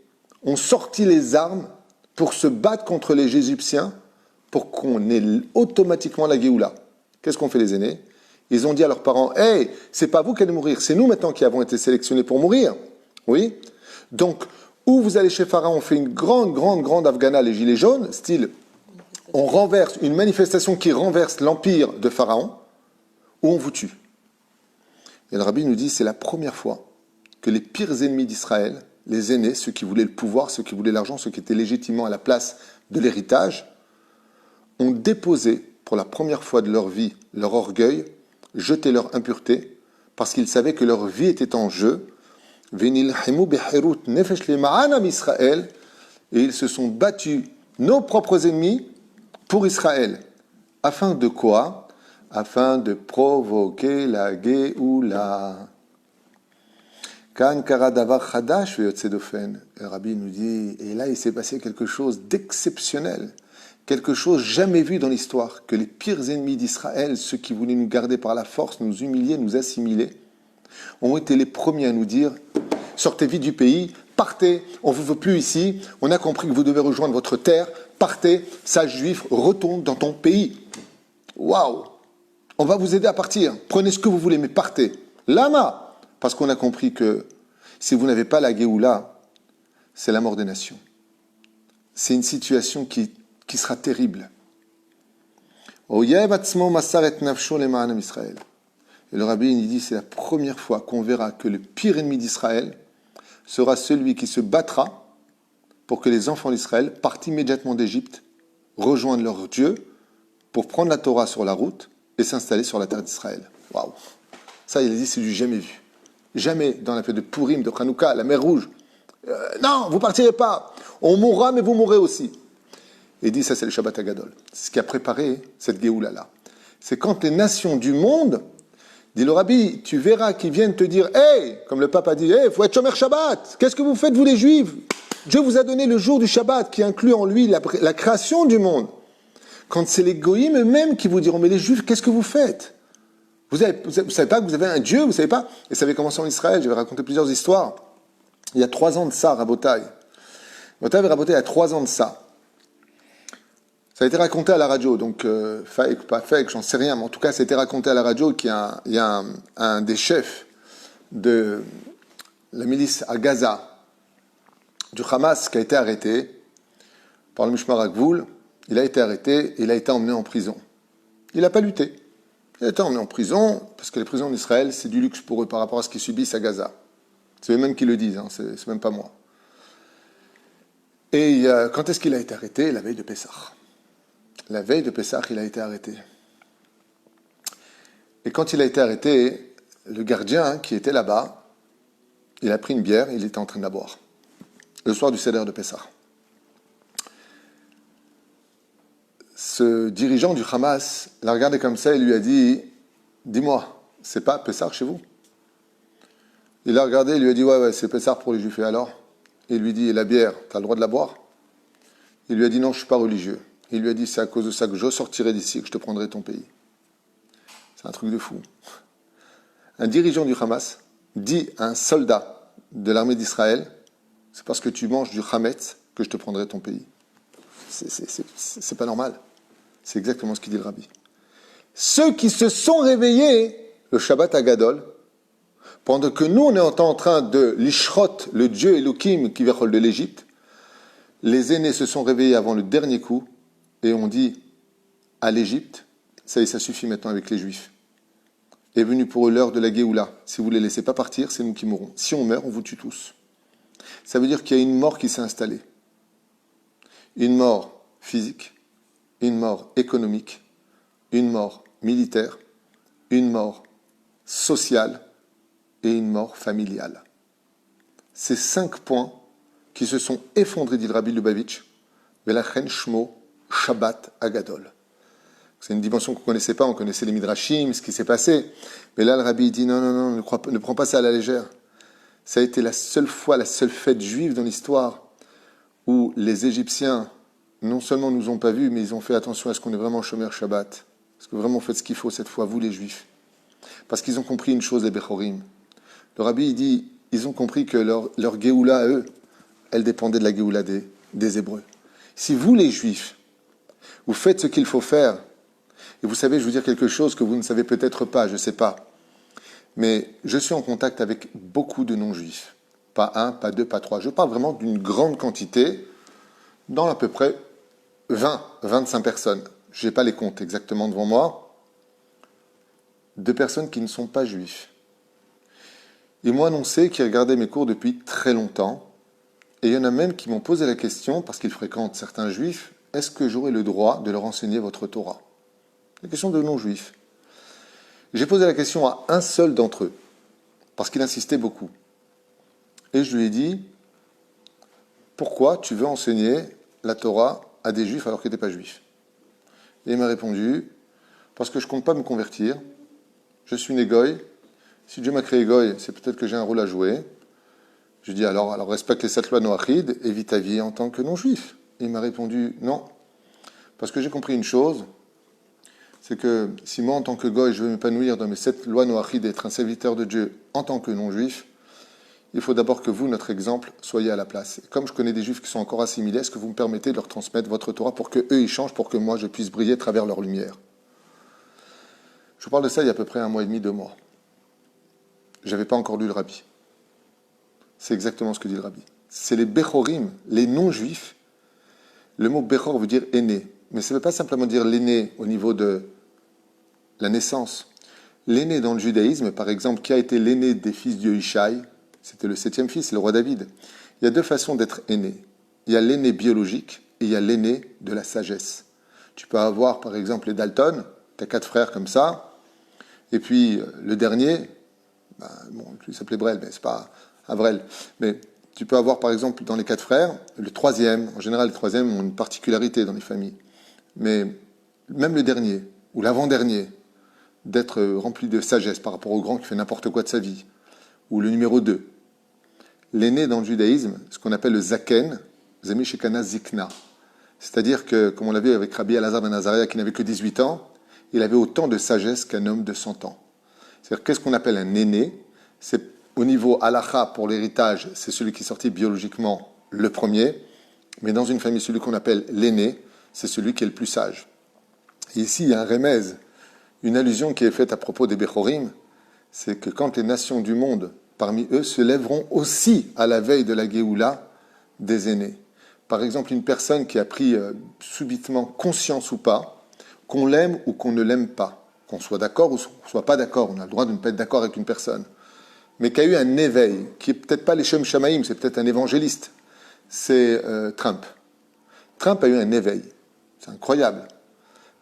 ont sorti les armes pour se battre contre les Égyptiens, pour qu'on ait automatiquement la Géoula. Qu'est-ce qu'ont fait les aînés? Ils ont dit à leurs parents, « Hey, c'est pas vous qui allez mourir, c'est nous maintenant qui avons été sélectionnés pour mourir. » Oui. Donc, où vous allez chez Pharaon, on fait une grande Afghana, les gilets jaunes, style, on renverse une manifestation qui renverse l'empire de Pharaon, ou on vous tue. Et le Rabbi nous dit, c'est la première fois que les pires ennemis d'Israël, les aînés, ceux qui voulaient le pouvoir, ceux qui voulaient l'argent, ceux qui étaient légitimement à la place de l'héritage, ont déposé pour la première fois de leur vie leur orgueil, jeté leur impureté, parce qu'ils savaient que leur vie était en jeu. Et ils se sont battus, nos propres ennemis, pour Israël. Afin de quoi? Afin de provoquer la Géoula. Kan karadavar chadash veyotzedofen. Le Rabbi nous dit, et là il s'est passé quelque chose d'exceptionnel, quelque chose jamais vu dans l'histoire, que les pires ennemis d'Israël, ceux qui voulaient nous garder par la force, nous humilier, nous assimiler, ont été les premiers à nous dire, sortez vite du pays, partez, on ne vous veut plus ici, on a compris que vous devez rejoindre votre terre, partez, sage juif, retourne dans ton pays. Waouh! On va vous aider à partir, prenez ce que vous voulez, mais partez. Lama! Parce qu'on a compris que si vous n'avez pas la Géoula, c'est la mort des nations. C'est une situation qui sera terrible. Et le Rabbi il dit, c'est la première fois qu'on verra que le pire ennemi d'Israël sera celui qui se battra pour que les enfants d'Israël partent immédiatement d'Égypte, rejoignent leur Dieu, pour prendre la Torah sur la route et s'installer sur la terre d'Israël. Waouh! Ça, il a dit, c'est du jamais vu. Jamais dans la fête de Purim, de Hanouka, la mer Rouge. Non, vous partirez pas. On mourra, mais vous mourrez aussi. Et il dit, ça c'est le Shabbat Hagadol. C'est ce qui a préparé cette Géoula-là. C'est quand les nations du monde Dit le rabbi, tu verras qu'ils viennent te dire, hey, comme le pape a dit, hey, faut être Shomer Shabbat. Qu'est-ce que vous faites, vous les Juifs? Dieu vous a donné le jour du Shabbat qui inclut en lui la création du monde. Quand c'est les goïms eux-mêmes qui vous diront, mais les Juifs, qu'est-ce que vous faites? Vous savez pas que vous avez un Dieu, vous savez pas? Et ça avait commencé en Israël, je vais raconter plusieurs histoires. Il y a 3 ans de ça, Rabotai. Rabotai avait raboté il y a 3 ans de ça. Ça a été raconté à la radio, donc fake, pas fake, j'en sais rien, mais en tout cas, ça a été raconté à la radio qu'il y a un des chefs de la milice à Gaza, du Hamas, qui a été arrêté par le Mishmar HaGvul. Il a été arrêté et il a été emmené en prison. Il n'a pas lutté. Il a été emmené en prison, parce que les prisons d'Israël, c'est du luxe pour eux par rapport à ce qu'ils subissent à Gaza. C'est eux-mêmes qui le disent, hein, c'est même pas moi. Et quand est-ce qu'il a été arrêté? La veille de Pessah. La veille de Pessah, il a été arrêté. Et quand il a été arrêté, le gardien qui était là-bas, il a pris une bière et il était en train de la boire. Le soir du Seder de Pessah. Ce dirigeant du Hamas l'a regardé comme ça et lui a dit, dis-moi, c'est pas Pessah chez vous? Il l'a regardé et lui a dit, ouais, c'est Pessah pour les Juifs. Et alors? Il lui dit, et la bière, tu as le droit de la boire? Il lui a dit, non, je ne suis pas religieux. Il lui a dit, c'est à cause de ça que je sortirai d'ici, que je te prendrai ton pays. C'est un truc de fou. Un dirigeant du Hamas dit à un soldat de l'armée d'Israël, c'est parce que tu manges du Hametz que je te prendrai ton pays. C'est pas normal. C'est exactement ce qu'il dit le rabbi. Ceux qui se sont réveillés le Shabbat Agadol, pendant que nous, on est en train de l'Ishrot, le Dieu Elohim qui vient de l'Égypte, les aînés se sont réveillés avant le dernier coup et ont dit à l'Égypte, ça y est, ça suffit maintenant avec les Juifs. Est venue pour eux l'heure de la Géoula. Si vous ne les laissez pas partir, c'est nous qui mourrons. Si on meurt, on vous tue tous. Ça veut dire qu'il y a une mort qui s'est installée. Une mort physique, une mort économique, une mort militaire, une mort sociale et une mort familiale. Ces 5 points qui se sont effondrés, dit le Rabbi Lubavitch, Velachen Shmo Shabbat Agadol. C'est une dimension qu'on ne connaissait pas, on connaissait les Midrashim, ce qui s'est passé. Mais là, le Rabbi dit non, ne prends pas ça à la légère. Ça a été la seule fois, la seule fête juive dans l'histoire où les Égyptiens, non seulement nous ont pas vus, mais ils ont fait attention à ce qu'on est vraiment Shomer Shabbat. Est-ce que vraiment faites ce qu'il faut cette fois, vous les Juifs? Parce qu'ils ont compris une chose, les Bechorim. Le Rabbi, il dit, ils ont compris que leur Géoula à eux, elle dépendait de la Géoula des Hébreux. Si vous, les Juifs, vous faites ce qu'il faut faire, et vous savez, je vais vous dire quelque chose que vous ne savez peut-être pas, je ne sais pas, mais je suis en contact avec beaucoup de non-juifs. Pas 1, pas 2, pas 3. Je parle vraiment d'une grande quantité, dans à peu près 20, 25 personnes. Je n'ai pas les comptes exactement devant moi, de personnes qui ne sont pas juifs. Ils m'ont annoncé qu'ils regardaient mes cours depuis très longtemps, et il y en a même qui m'ont posé la question, parce qu'ils fréquentent certains juifs, est-ce que j'aurai le droit de leur enseigner votre Torah? La question de non-juifs. J'ai posé la question à un seul d'entre eux, parce qu'il insistait beaucoup. Et je lui ai dit, pourquoi tu veux enseigner la Torah à des juifs alors qu'ils n'étaient pas juifs? Et il m'a répondu, parce que je ne compte pas me convertir, je suis né goy, si Dieu m'a créé goy, c'est peut-être que j'ai un rôle à jouer. Je lui ai dit, alors respecte les 7 lois noachides et vis ta vie en tant que non-juif. Et il m'a répondu, non, parce que j'ai compris une chose, c'est que si moi, en tant que goy, je veux m'épanouir dans mes 7 lois noachides et être un serviteur de Dieu en tant que non-juif, il faut d'abord que vous, notre exemple, soyez à la place. Et comme je connais des juifs qui sont encore assimilés, est-ce que vous me permettez de leur transmettre votre Torah pour qu'eux, ils changent, pour que moi, je puisse briller à travers leur lumière? Je vous parle de ça il y a à peu près 1 mois et demi, 2 mois. Je n'avais pas encore lu le Rabbi. C'est exactement ce que dit le Rabbi. C'est les Bechorim, les non-juifs. Le mot Bechor veut dire aîné. Mais ça ne veut pas simplement dire l'aîné au niveau de la naissance. L'aîné dans le judaïsme, par exemple, qui a été l'aîné des fils de Ishai, c'était le 7e fils, le roi David. Il y a 2 façons d'être aîné. Il y a l'aîné biologique et il y a l'aîné de la sagesse. Tu peux avoir, par exemple, les Dalton, tu as 4 frères comme ça, et puis le dernier, il s'appelait Brel, mais c'est pas Avrel, mais tu peux avoir, par exemple, dans les 4 frères, le 3e, en général, les 3e ont une particularité dans les familles, mais même le dernier, ou l'avant-dernier, d'être rempli de sagesse par rapport au grand qui fait n'importe quoi de sa vie. Ou le numéro 2. L'aîné dans le judaïsme, ce qu'on appelle le zaken, zemi shekana zikna. C'est-à-dire que, comme on l'a vu avec Rabbi Elazar ben Azariah, qui n'avait que 18 ans, il avait autant de sagesse qu'un homme de 100 ans. C'est-à-dire, qu'est-ce qu'on appelle un aîné? C'est au niveau halakha, pour l'héritage, c'est celui qui est sorti biologiquement le premier, mais dans une famille, celui qu'on appelle l'aîné, c'est celui qui est le plus sage. Et ici, il y a un remèze, une allusion qui est faite à propos des Bechorim, c'est que quand les nations du monde, parmi eux, se lèveront aussi à la veille de la Géoula des aînés. Par exemple, une personne qui a pris subitement conscience ou pas, qu'on l'aime ou qu'on ne l'aime pas, qu'on soit d'accord ou qu'on ne soit pas d'accord, on a le droit de ne pas être d'accord avec une personne, mais qui a eu un éveil, qui n'est peut-être pas les Shem Shamaïm, c'est peut-être un évangéliste, c'est Trump. Trump a eu un éveil, c'est incroyable.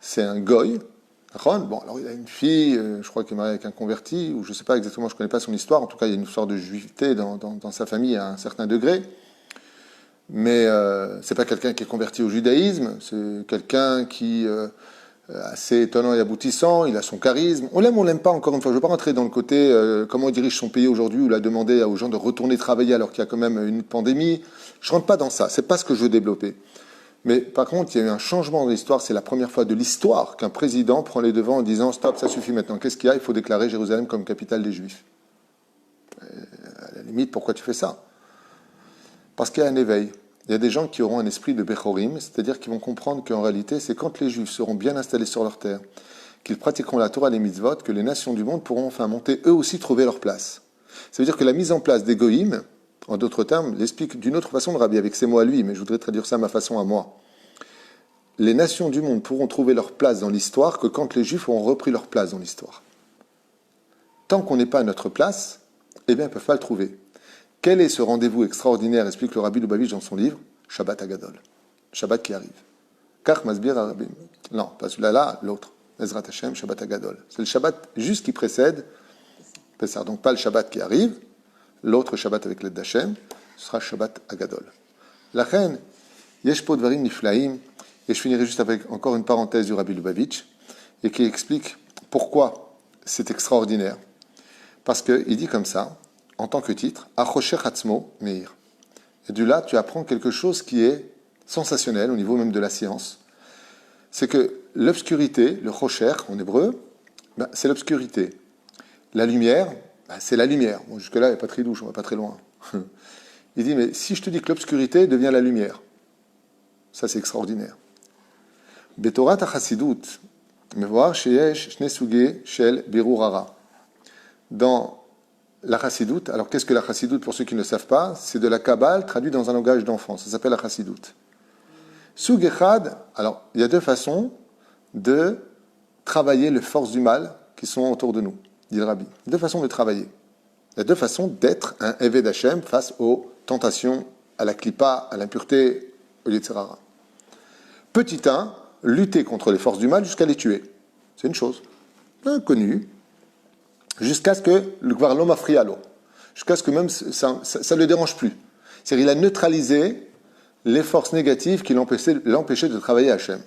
C'est un goy. Bon, alors il a une fille, je crois qu'il est marié avec un converti, ou je ne sais pas exactement, je ne connais pas son histoire, en tout cas il y a une histoire de juiveté dans sa famille à un certain degré. Mais c'est pas quelqu'un qui est converti au judaïsme, c'est quelqu'un qui est assez étonnant et aboutissant, il a son charisme. On l'aime, on l'aime pas, encore une fois. Je ne veux pas rentrer dans le côté comment il dirige son pays aujourd'hui, où il a demandé aux gens de retourner travailler alors qu'il y a quand même une pandémie. Je ne rentre pas dans ça, c'est pas ce que je veux développer. Mais par contre, il y a eu un changement de l'histoire, c'est la première fois de l'histoire qu'un président prend les devants en disant « Stop, ça suffit maintenant, qu'est-ce qu'il y a? Il faut déclarer Jérusalem comme capitale des Juifs. » À la limite, pourquoi tu fais ça? Parce qu'il y a un éveil. Il y a des gens qui auront un esprit de Bechorim, c'est-à-dire qu'ils vont comprendre qu'en réalité, c'est quand les Juifs seront bien installés sur leur terre, qu'ils pratiqueront la Torah et les mitzvot, que les nations du monde pourront enfin monter, eux aussi, trouver leur place. Ça veut dire que la mise en place des goïms, en d'autres termes, l'explique d'une autre façon de Rabbi, avec ses mots à lui, mais je voudrais traduire ça à ma façon à moi. Les nations du monde pourront trouver leur place dans l'histoire que quand les Juifs auront repris leur place dans l'histoire. Tant qu'on n'est pas à notre place, eh bien, ils ne peuvent pas le trouver. Quel est ce rendez-vous extraordinaire, explique le Rabbi Lubavitch dans son livre, Shabbat Agadol. Shabbat qui arrive. Kach Masbir Arabim. Non, pas celui-là, l'autre. Ezrat Hashem, Shabbat Agadol. C'est le Shabbat juste qui précède Pessah. Donc pas le Shabbat qui arrive, l'autre Shabbat avec l'aide d'Hashem, ce sera Shabbat Agadol. La reine, Yesh po dvarim niflaim, et je finirai juste avec encore une parenthèse du Rabbi Lubavitch, et qui explique pourquoi c'est extraordinaire. Parce qu'il dit comme ça, en tant que titre, Achosher Hatzmo Meir. Et de là, tu apprends quelque chose qui est sensationnel au niveau même de la science. C'est que l'obscurité, le Chosher en hébreu, c'est l'obscurité. La lumière, c'est la lumière. Bon, jusque-là, il n'y a pas très douche, on ne va pas très loin. Il dit, mais si je te dis que l'obscurité devient la lumière, ça c'est extraordinaire. Betorat HaChassidut, mevoir sheyesh shne sugei shel birur hara. Dans la Chassidut, alors qu'est-ce que la Chassidut pour ceux qui ne savent pas? C'est de la Kabbale traduit dans un langage d'enfant, ça s'appelle la Chassidut. Sug echad, alors il y a deux façons de travailler les forces du mal qui sont autour de nous, dit le Rabbi. Deux façons de travailler. Il y a deux façons d'être un Eved Hashem face aux tentations, à la Klippa, à l'impureté, au Yetzer Hara. Petit 1, lutter contre les forces du mal jusqu'à les tuer. C'est une chose inconnue. Jusqu'à ce que le Gvarlom Afrialo, jusqu'à ce que même ça ne le dérange plus. C'est-à-dire qu'il a neutralisé les forces négatives qui l'empêchaient de travailler à Hachem.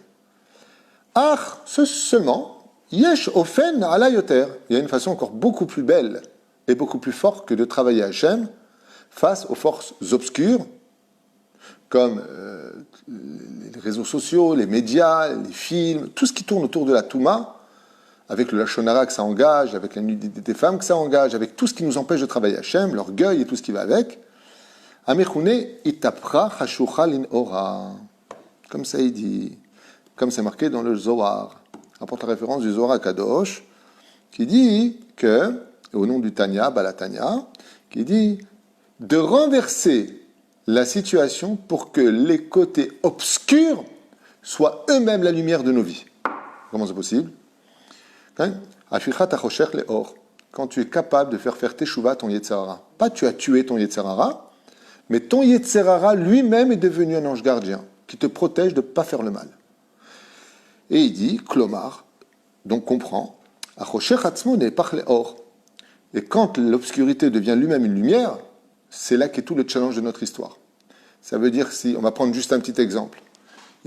Ah, seulement, Yesh Ofen ala Yoter. Il y a une façon encore beaucoup plus belle et beaucoup plus forte que de travailler à Hachem face aux forces obscures, comme les réseaux sociaux, les médias, les films, tout ce qui tourne autour de la Touma, avec le Lachon Hara que ça engage, avec la nudité des femmes que ça engage, avec tout ce qui nous empêche de travailler à Hachem, l'orgueil et tout ce qui va avec. Amechune itapra hashucha lin ora. Comme ça il dit, comme c'est marqué dans le Zohar. Rapporte la référence du Zohar Kadosh, qui dit que, au nom du Tanya, Balatanya, qui dit de renverser la situation pour que les côtés obscurs soient eux-mêmes la lumière de nos vies. Comment c'est possible? Quand tu es capable de faire teshuva ton Yetzer Hara. Pas tu as tué ton Yetzer Hara, mais ton Yetzer Hara lui-même est devenu un ange gardien qui te protège de ne pas faire le mal. Et il dit, Klomar, donc comprends, et quand l'obscurité devient lui-même une lumière, c'est là qu'est tout le challenge de notre histoire. Ça veut dire, si on va prendre juste un petit exemple,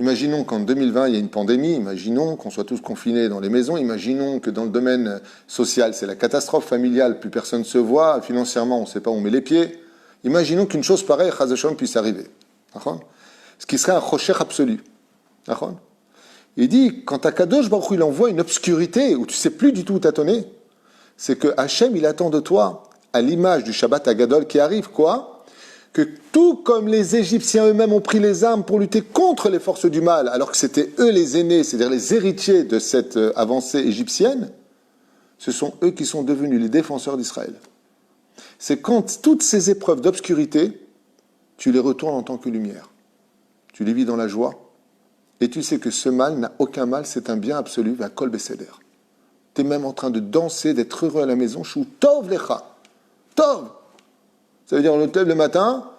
Imaginons qu'en 2020, il y a une pandémie, imaginons qu'on soit tous confinés dans les maisons, imaginons que dans le domaine social, c'est la catastrophe familiale, plus personne ne se voit, financièrement, on ne sait pas où on met les pieds. Imaginons qu'une chose pareille, Chaz v'Shalom, puisse arriver. Ce qui serait un rocher absolu. Il dit, quand Akadosh Baruch Hu, il envoie une obscurité où tu ne sais plus du tout où tâtonner, c'est que Hachem, il attend de toi, à l'image du Shabbat Agadol qui arrive, quoi ? Que tout comme les Égyptiens eux-mêmes ont pris les armes pour lutter contre les forces du mal, alors que c'était eux les aînés, c'est-à-dire les héritiers de cette avancée égyptienne, ce sont eux qui sont devenus les défenseurs d'Israël. C'est quand toutes ces épreuves d'obscurité, tu les retournes en tant que lumière. Tu les vis dans la joie, et tu sais que ce mal n'a aucun mal, c'est un bien absolu, va kol beseder. Tu es même en train de danser, d'être heureux à la maison, chou tov lecha, tov. Ça veut dire, on se lève le matin,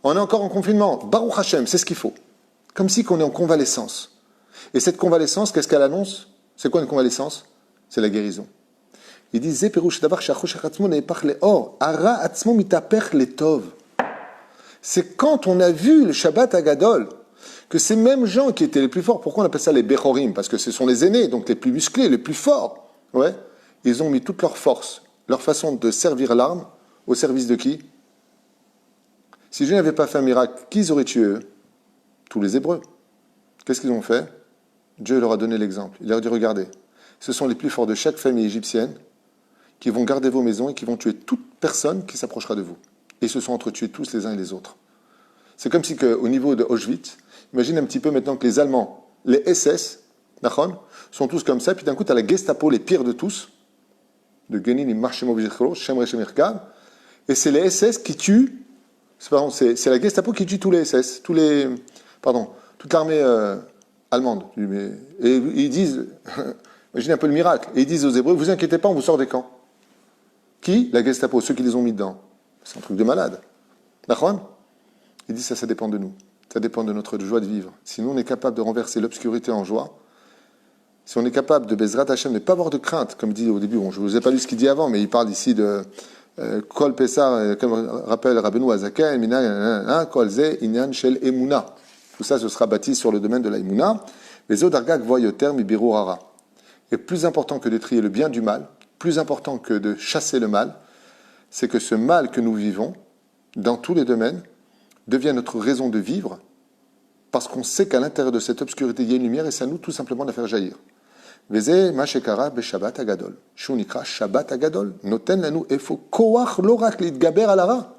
on est encore en confinement. Baruch Hashem, c'est ce qu'il faut. Comme si qu'on est en convalescence. Et cette convalescence, qu'est-ce qu'elle annonce ? C'est quoi une convalescence ? C'est la guérison. Il dit, Zé perouch davar shachosh achatzmo ne'epach le'or, ara atzmo mitapech le'tov. C'est quand on a vu le Shabbat Agadol, que ces mêmes gens qui étaient les plus forts, pourquoi on appelle ça les Bechorim ? Parce que ce sont les aînés, donc les plus musclés, les plus forts. Ouais. Ils ont mis toute leur force, leur façon de servir l'arme, au service de qui ? Si Dieu n'avait pas fait un miracle, qui ils auraient tué eux ? Tous les Hébreux. Qu'est-ce qu'ils ont fait ? Dieu leur a donné l'exemple. Il leur a dit, regardez, ce sont les plus forts de chaque famille égyptienne qui vont garder vos maisons et qui vont tuer toute personne qui s'approchera de vous. Et ils se sont entretués tous les uns et les autres. C'est comme si au niveau de Auschwitz, imagine un petit peu maintenant que les Allemands, les SS, sont tous comme ça, puis d'un coup tu as la Gestapo, les pires de tous, de Genin, Shemre Shemirkab, et c'est les SS qui tuent. C'est la Gestapo qui tue tous les SS, toute l'armée allemande. Et ils disent, imaginez un peu le miracle, et ils disent aux Hébreux, vous inquiétez pas, on vous sort des camps. Qui ? La Gestapo, ceux qui les ont mis dedans. C'est un truc de malade. D'accord ? Il dit, ça dépend de nous. Ça dépend de notre joie de vivre. Si nous, on est capable de renverser l'obscurité en joie, si on est capable de Bezrat Hashem, de ne pas avoir de crainte, comme dit au début, je ne vous ai pas lu ce qu'il dit avant, mais il parle ici de Kol Pessar, comme rappelle Rabbeinu Azaken, Kol Ze Inyan Shel Emuna. Tout ça, ce sera bâti sur le domaine de la Emuna. Les Odargak voient au terme Ibiru Rara. Et plus important que de trier le bien du mal, plus important que de chasser le mal, c'est que ce mal que nous vivons, dans tous les domaines, devient notre raison de vivre, parce qu'on sait qu'à l'intérieur de cette obscurité, il y a une lumière, et c'est à nous tout simplement de la faire jaillir. Veze mashekara beshabbat agadol. Shunikra Shabbat agadol. Noten lanu efo koach lorak lidgaber alara.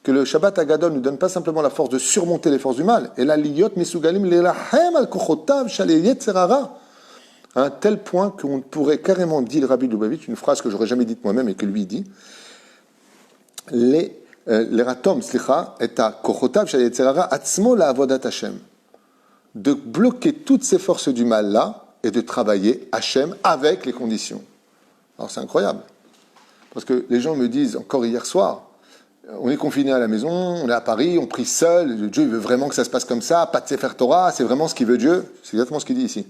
Que le Shabbat agadol nous donne pas simplement la force de surmonter les forces du mal, et la liyot misugalim lelahem al kochotav shalei yetzerara. À un tel point qu'on pourrait carrément dire, Rabbi Lubavitch, une phrase que j'aurais jamais dite moi-même et que lui dit, l'eratom slicha et à kochotav shalei yetzerara atzmo la avodat Hashem. De bloquer toutes ces forces du mal là, et de travailler Hachem avec les conditions. Alors c'est incroyable. Parce que les gens me disent, encore hier soir, on est confiné à la maison, on est à Paris, on prie seul, Dieu il veut vraiment que ça se passe comme ça, pas de Sefer Torah, c'est vraiment ce qu'il veut Dieu. C'est exactement ce qu'il dit ici.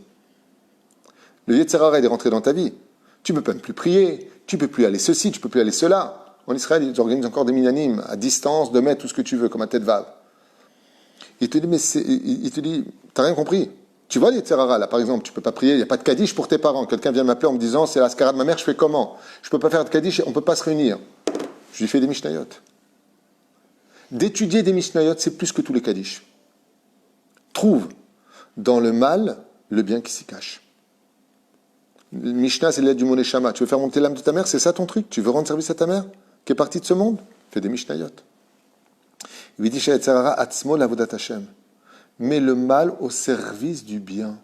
Le Yetzer Hara est rentré dans ta vie. Tu ne peux pas ne plus prier, tu ne peux plus aller ceci, tu ne peux plus aller cela. En Israël, ils organisent encore des minyanim, à distance, 2 mètres, tout ce que tu veux, comme un tête vave. Il te dit, mais t'as rien compris. Tu vois les Tzerara, là, par exemple, tu ne peux pas prier, il n'y a pas de Kaddish pour tes parents. Quelqu'un vient m'appeler en me disant, c'est la Skara de ma mère, je fais comment ? Je ne peux pas faire de Kaddish, on ne peut pas se réunir. Je lui fais des Mishnayot. D'étudier des Mishnayot, c'est plus que tous les Kaddish. Trouve dans le mal le bien qui s'y cache. Le Mishnah, c'est l'aide du Moné Shama. Tu veux faire monter l'âme de ta mère, c'est ça ton truc ? Tu veux rendre service à ta mère, qui est partie de ce monde ? Fais des Mishnayot. Il dit, chez Tzerara, Atzmo l'avodat Hashem. Mais le mal au service du bien.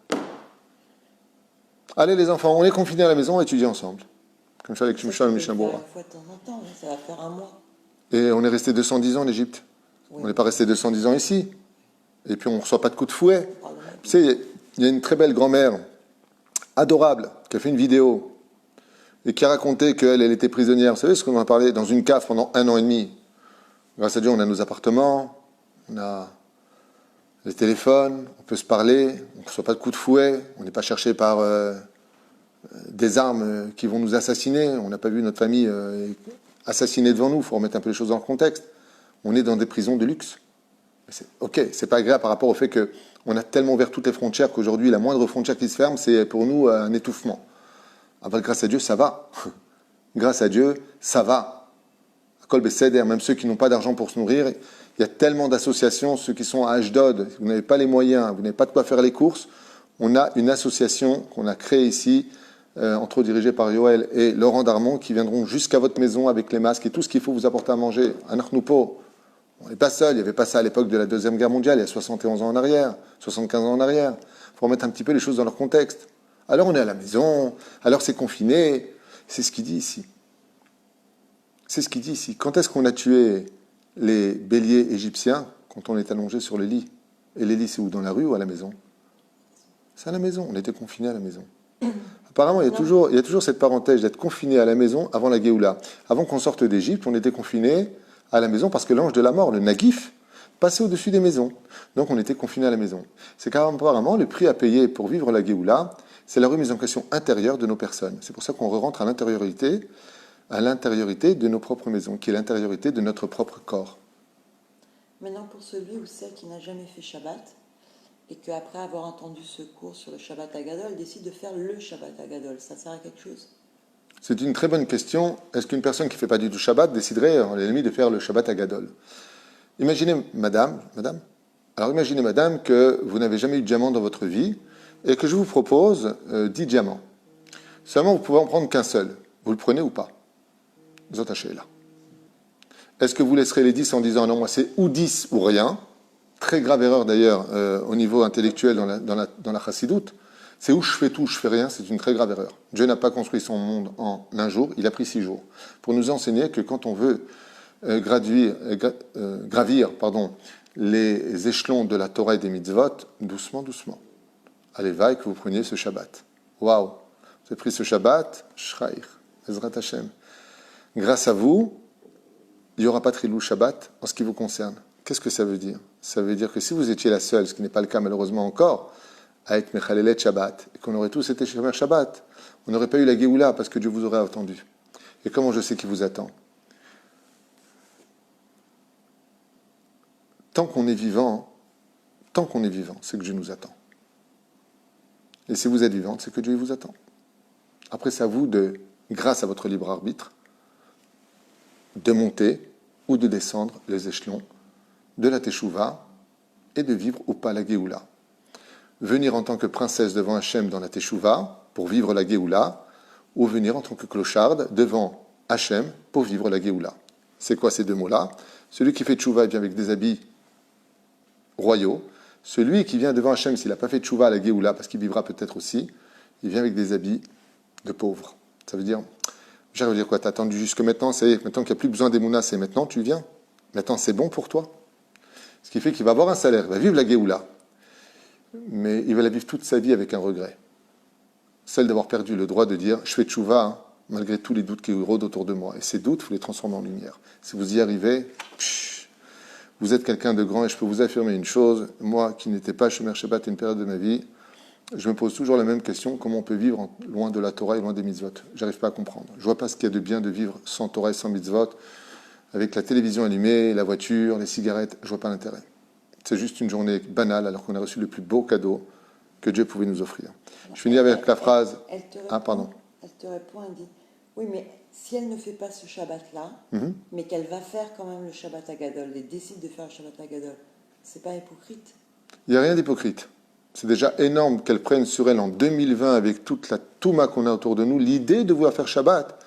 Allez les enfants, on est confinés à la maison, on étudie ensemble. Comme ça avec Shimshon et Mishnabura. Une fois de temps en temps, ça va faire un mois. Et on est resté 210 ans en Égypte. Oui. On n'est pas resté 210 ans ici. Et puis on ne reçoit pas de coups de fouet. Tu sais, il y a une très belle grand-mère, adorable, qui a fait une vidéo et qui a raconté qu'elle était prisonnière. Vous savez ce qu'on a parlé dans une cave pendant 1 an et demi. Grâce à Dieu, on a nos appartements, on a les téléphones, on peut se parler, on ne reçoit pas de coups de fouet, on n'est pas cherché par des armes qui vont nous assassiner, on n'a pas vu notre famille assassinée devant nous, il faut remettre un peu les choses dans le contexte. On est dans des prisons de luxe. Ok, c'est pas agréable par rapport au fait qu'on On a tellement ouvert toutes les frontières qu'aujourd'hui, la moindre frontière qui se ferme, c'est pour nous un étouffement. Ah ben, grâce à Dieu, ça va. Grâce à Dieu, ça va. Kol Beseder, même ceux qui n'ont pas d'argent pour se nourrir, il y a tellement d'associations, ceux qui sont à Ashdod, vous n'avez pas les moyens, vous n'avez pas de quoi faire les courses, on a une association qu'on a créée ici, entre autres dirigée par Yoël et Laurent Darmon, qui viendront jusqu'à votre maison avec les masques et tout ce qu'il faut vous apporter à manger. Anarnoupo, on n'est pas seul, il n'y avait pas ça à l'époque de la Deuxième Guerre mondiale, il y a 71 ans en arrière, 75 ans en arrière. Il faut remettre un petit peu les choses dans leur contexte. Alors on est à la maison, alors c'est confiné, c'est ce qu'il dit ici. C'est ce qu'il dit ici. Quand est-ce qu'on a tué les béliers égyptiens? Quand on est allongé sur le lit. Et les lits, c'est où? Dans la rue ou à la maison? C'est à la maison, on était confiné à la maison. Apparemment, il y a toujours cette parenthèse d'être confiné à la maison avant la Géoula. Avant qu'on sorte d'Égypte, on était confiné à la maison parce que l'ange de la mort, le Nagif, passait au-dessus des maisons. Donc on était confiné à la maison. C'est qu'apparemment, le prix à payer pour vivre la Géoula, c'est la remise en question intérieure de nos personnes. C'est pour ça qu'on rentre à l'intériorité de nos propres maisons, qui est l'intériorité de notre propre corps. Maintenant, pour celui ou celle qui n'a jamais fait Shabbat, et qu'après avoir entendu ce cours sur le Shabbat Agadol, décide de faire le Shabbat Agadol, ça sert à quelque chose? C'est une très bonne question. Est-ce qu'une personne qui ne fait pas du tout Shabbat déciderait, à la limite, de faire le Shabbat Agadol? Imaginez, madame, que vous n'avez jamais eu de diamant dans votre vie, et que je vous propose 10 diamants. Seulement, vous pouvez en prendre qu'un seul. Vous le prenez ou pas? Vous attachez là. Est-ce que vous laisserez les 10 en disant non, moi c'est ou 10 ou rien? Très grave erreur d'ailleurs au niveau intellectuel dans la chassidoute. C'est où je fais tout, je fais rien, c'est une très grave erreur. Dieu n'a pas construit son monde en un jour, il a pris 6 jours. Pour nous enseigner que quand on veut gravir les échelons de la Torah et des mitzvot, doucement, doucement. Allez, vaille que vous preniez ce Shabbat. Waouh! Vous avez pris ce Shabbat, Shraïch, Ezrat Hashem. Grâce à vous, il n'y aura pas de Trilou Shabbat en ce qui vous concerne. Qu'est-ce que ça veut dire? Ça veut dire que si vous étiez la seule, ce qui n'est pas le cas malheureusement encore, à être Mechalelet Shabbat, et qu'on aurait tous été Shomer Shabbat, on n'aurait pas eu la Géoula parce que Dieu vous aurait attendu. Et comment je sais qu'il vous attend? Tant qu'on est vivant, c'est que Dieu nous attend. Et si vous êtes vivante, c'est que Dieu vous attend. Après, c'est à vous grâce à votre libre arbitre, de monter ou de descendre les échelons de la Teshuvah et de vivre ou pas la Géoula. Venir en tant que princesse devant Hachem dans la Teshuvah pour vivre la Géoula, ou venir en tant que clocharde devant Hachem pour vivre la Géoula. C'est quoi ces deux mots-là? Celui qui fait Teshuvah vient avec des habits royaux. Celui qui vient devant Hachem, s'il n'a pas fait Teshuvah à la Géoula, parce qu'il vivra peut-être aussi, il vient avec des habits de pauvres. Ça veut dire... Ça veut dire quoi? T'as attendu jusque maintenant, maintenant qu'il n'y a plus besoin d'Emouna, c'est maintenant, tu viens. Maintenant, c'est bon pour toi. Ce qui fait qu'il va avoir un salaire, il va vivre la Géoula. Mais il va la vivre toute sa vie avec un regret. Celle d'avoir perdu le droit de dire, je fais tchouva, malgré tous les doutes qui rôdent autour de moi. Et ces doutes, il faut les transformer en lumière. Si vous y arrivez, vous êtes quelqu'un de grand, et je peux vous affirmer une chose, moi qui n'étais pas Shomer Shabbat à une période de ma vie, je me pose toujours la même question, comment on peut vivre loin de la Torah et loin des mitzvot? J'arrive pas à comprendre. Je vois pas ce qu'il y a de bien de vivre sans Torah et sans mitzvot, avec la télévision allumée, la voiture, les cigarettes, je vois pas l'intérêt. C'est juste une journée banale alors qu'on a reçu le plus beau cadeau que Dieu pouvait nous offrir. Je finis avec la phrase... Elle te répond, pardon. Elle te répond, elle dit, oui, mais si elle ne fait pas ce Shabbat-là, mais qu'elle va faire quand même le Shabbat Agadol, elle décide de faire le Shabbat Agadol, c'est pas hypocrite? Il n'y a rien d'hypocrite. C'est déjà énorme qu'elle prenne sur elle en 2020, avec toute la touma qu'on a autour de nous, l'idée de vouloir faire Shabbat.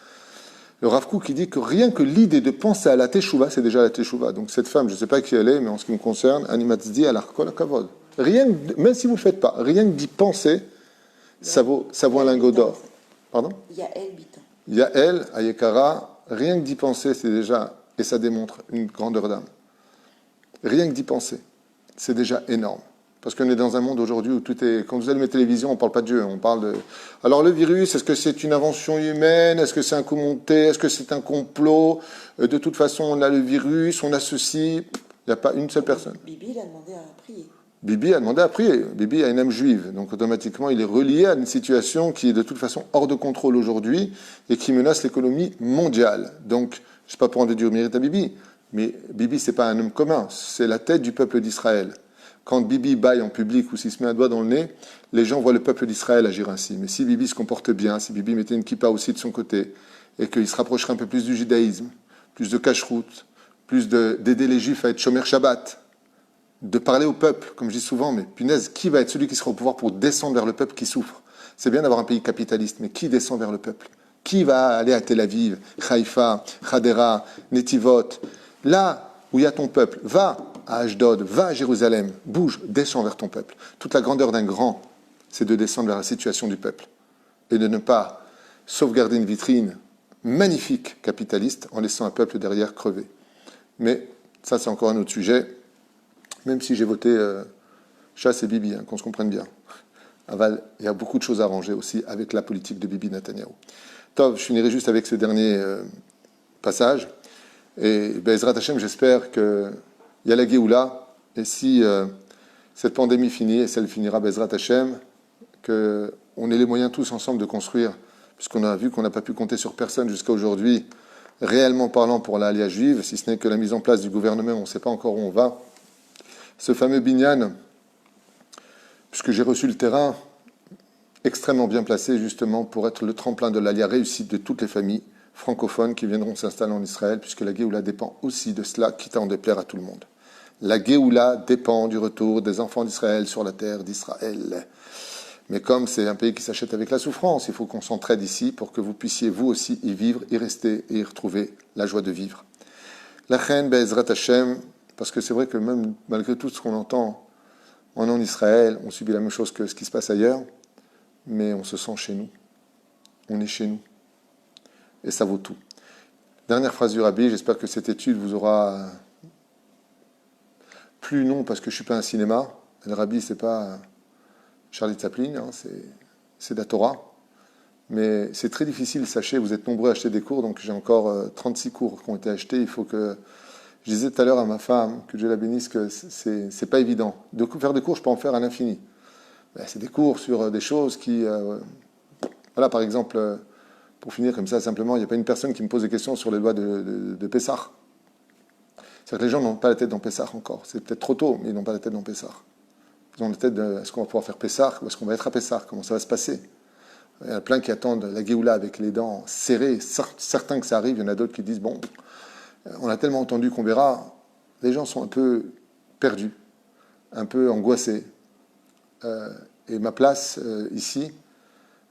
Le Rav Kook qui dit que rien que l'idée de penser à la Teshuvah, c'est déjà la Teshuvah. Donc cette femme, je ne sais pas qui elle est, mais en ce qui me concerne, Animatzdi à l'Arkol Kavod. Même si vous ne le faites pas, rien que d'y penser, ça vaut un lingot d'or. Pardon? Yael Bitan. Yael, Ayekara, rien que d'y penser, c'est déjà, et ça démontre une grandeur d'âme. Rien que d'y penser, c'est déjà énorme. Parce qu'on est dans un monde aujourd'hui où tout est... Quand vous allumez la télévision, on ne parle pas de Dieu, on parle de... Alors le virus, est-ce que c'est une invention humaine? Est-ce que c'est un coup monté? Est-ce que c'est un complot? De toute façon, on a le virus, on a ceci. Il n'y a pas une seule personne. Bibi l'a demandé à prier. Bibi a demandé à prier. Bibi a une âme juive. Donc automatiquement, il est relié à une situation qui est de toute façon hors de contrôle aujourd'hui et qui menace l'économie mondiale. Donc, je ne sais pas pour en déduire mérite à Bibi, mais Bibi, ce n'est pas un homme commun. C'est la tête du peuple d'Israël. quand Bibi baille en public ou s'il se met un doigt dans le nez, les gens voient le peuple d'Israël agir ainsi. Mais si Bibi se comporte bien, si Bibi mettait une kippa aussi de son côté, et qu'il se rapprocherait un peu plus du judaïsme, plus de cacheroute, plus d'aider les juifs à être shomer Shabbat, de parler au peuple, comme je dis souvent, mais punaise, qui va être celui qui sera au pouvoir pour descendre vers le peuple qui souffre? C'est bien d'avoir un pays capitaliste, mais qui descend vers le peuple? Qui va aller à Tel Aviv, Haïfa, Hadera, Netivot? Là où il y a ton peuple, va à Ashdod, va à Jérusalem, bouge, descends vers ton peuple. Toute la grandeur d'un grand, c'est de descendre vers la situation du peuple et de ne pas sauvegarder une vitrine magnifique capitaliste en laissant un peuple derrière crever. Mais ça, c'est encore un autre sujet, même si j'ai voté Chasse et Bibi, qu'on se comprenne bien. Aval, il y a beaucoup de choses à arranger aussi avec la politique de Bibi Netanyahou. Tov, je finirai juste avec ce dernier passage. Et Bezrat Hashem, j'espère qu'il y a la Géoula. Et si cette pandémie finit, et celle finira Bezrat Hashem, qu'on ait les moyens tous ensemble de construire, puisqu'on a vu qu'on n'a pas pu compter sur personne jusqu'à aujourd'hui, réellement parlant pour l'Alia juive, si ce n'est que la mise en place du gouvernement, on ne sait pas encore où on va. Ce fameux Binyan, puisque j'ai reçu le terrain, extrêmement bien placé justement pour être le tremplin de l'Alia réussite de toutes les familles francophones qui viendront s'installer en Israël, puisque la Géoula dépend aussi de cela, quitte à en déplaire à tout le monde. La Géoula dépend du retour des enfants d'Israël sur la terre d'Israël. Mais comme c'est un pays qui s'achète avec la souffrance, il faut qu'on s'entraide ici pour que vous puissiez vous aussi y vivre, y rester et y retrouver la joie de vivre. La Chen Be'ezrat Hashem, parce que c'est vrai que même malgré tout ce qu'on entend en Israël, on subit la même chose que ce qui se passe ailleurs, mais on se sent chez nous. On est chez nous. Et ça vaut tout. Dernière phrase du Rabbi, j'espère que cette étude vous aura plu, non parce que je ne suis pas un cinéma. Le Rabbi, c'est pas Charlie Chaplin, c'est de la Torah. Mais c'est très difficile, sachez, vous êtes nombreux à acheter des cours, donc j'ai encore 36 cours qui ont été achetés. Il faut que... Je disais tout à l'heure à ma femme, que Dieu la bénisse, que c'est pas évident. De faire des cours, je peux en faire à l'infini. Ben, c'est des cours sur des choses qui... voilà, par exemple, pour finir comme ça, simplement, il n'y a pas une personne qui me pose des questions sur les lois de Pessah. C'est-à-dire que les gens n'ont pas la tête dans Pessah encore. C'est peut-être trop tôt, mais ils n'ont pas la tête dans Pessah. Ils ont la tête de est-ce qu'on va pouvoir faire Pessah, ou est-ce qu'on va être à Pessah, comment ça va se passer. Il y en a plein qui attendent la Géoula avec les dents serrées, certains que ça arrive, il y en a d'autres qui disent bon, on a tellement entendu qu'on verra, les gens sont un peu perdus, un peu angoissés. Et ma place ici,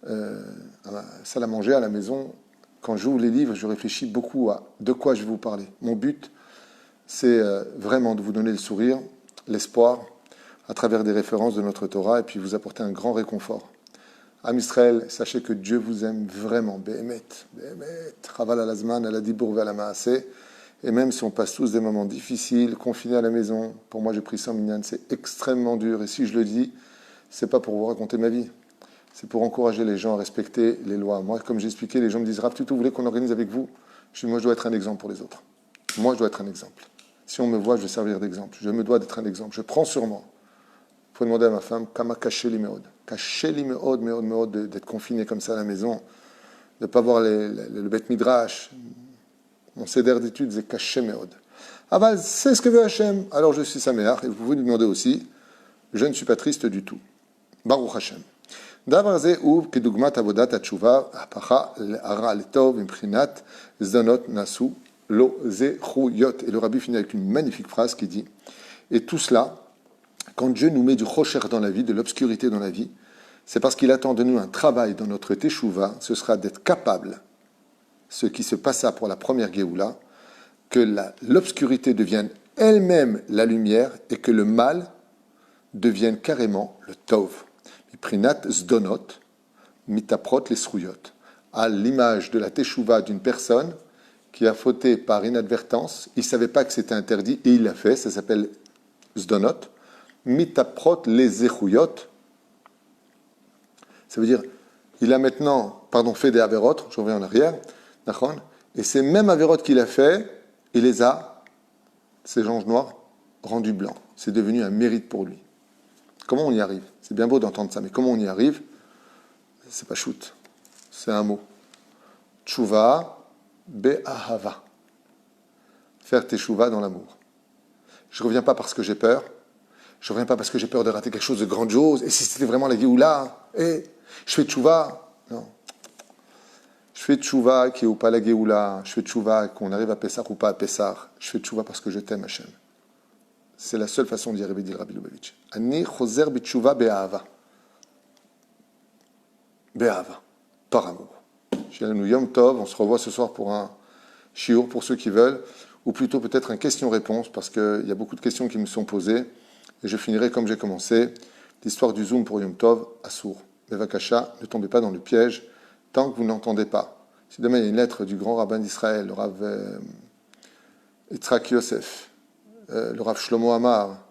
à la salle à manger, à la maison, quand j'ouvre les livres, je réfléchis beaucoup à de quoi je vais vous parler. Mon but, c'est vraiment de vous donner le sourire, l'espoir, à travers des références de notre Torah, et puis vous apporter un grand réconfort. Am Israël, sachez que Dieu vous aime vraiment, Behemet, Chaval al-Azman, al-Adibour ve'al-Ma'aseh. Et même si on passe tous des moments difficiles, confinés à la maison, pour moi j'ai pris ça en minyan, c'est extrêmement dur. Et si je le dis, c'est pas pour vous raconter ma vie, c'est pour encourager les gens à respecter les lois. Moi, comme j'ai expliqué, les gens me disent, Rav, tu voulez qu'on organise avec vous? Je dis, moi je dois être un exemple pour les autres. Moi je dois être un exemple. Si on me voit, je vais servir d'exemple. Je me dois d'être un exemple. Je prends sur moi. Il faut demander à ma femme, Kama caché li meod. Caché li meod, d'être confiné comme ça à la maison, de ne pas voir le Beth Midrash. Mon céder d'études, c'est caché meod. Ah bah, c'est ce que veut Hachem. Alors je suis sa mère, et vous pouvez lui demander aussi, je ne suis pas triste du tout. Baruch Hashem. Davar ze uv kedugmat avodat atshuva apacha le'ara letov imprinat zdonot nasu lo ze chuyot. Et le Rabbi finit avec une magnifique phrase qui dit, et tout cela, quand Dieu nous met du chocher dans la vie, de l'obscurité dans la vie, c'est parce qu'il attend de nous un travail dans notre teshuva, ce sera d'être capable, ce qui se passa pour la première Géoula, que l'obscurité devienne elle-même la lumière et que le mal devienne carrément le tov. Prinat zdonot, mitaprot les srouyot. À l'image de la teshuva d'une personne qui a fauté par inadvertance, il ne savait pas que c'était interdit et il l'a fait, ça s'appelle zdonot. Mitaprot les zechouyot. Ça veut dire, il a maintenant, fait des averot, je reviens en arrière, et ces mêmes averot qu'il a fait, il les a, ces anges noirs, rendus blancs. C'est devenu un mérite pour lui. Comment on y arrive? C'est bien beau d'entendre ça, mais comment on y arrive? C'est pas shoot, c'est un mot. Tshuva be'ahava. Faire teshuva dans l'amour. Je ne reviens pas parce que j'ai peur, Je reviens pas parce que j'ai peur de rater quelque chose de grandiose. Et si c'était vraiment la Géoula, je fais tchouva. Non. Je fais tchouva qui est ou pas la Géoula. Je fais tchouva qu'on arrive à Pessah ou pas à Pessah. Je fais tchouva parce que je t'aime, Hachem. C'est la seule façon d'y arriver, dit Rabbi Lubavitch. Ani choser bitchouva be'ahava. Be'ahava. Par amour. Shalom Yom Tov. On se revoit ce soir pour un shiur pour ceux qui veulent. Ou plutôt peut-être un question-réponse parce qu'il y a beaucoup de questions qui me sont posées. Et je finirai comme j'ai commencé. L'histoire du Zoom pour Yom Tov, Assour. Bevakasha, ne tombez pas dans le piège tant que vous n'entendez pas. Si demain il y a une lettre du grand rabbin d'Israël, le Rav Yitzhak Yosef, le Rav Shlomo Amar,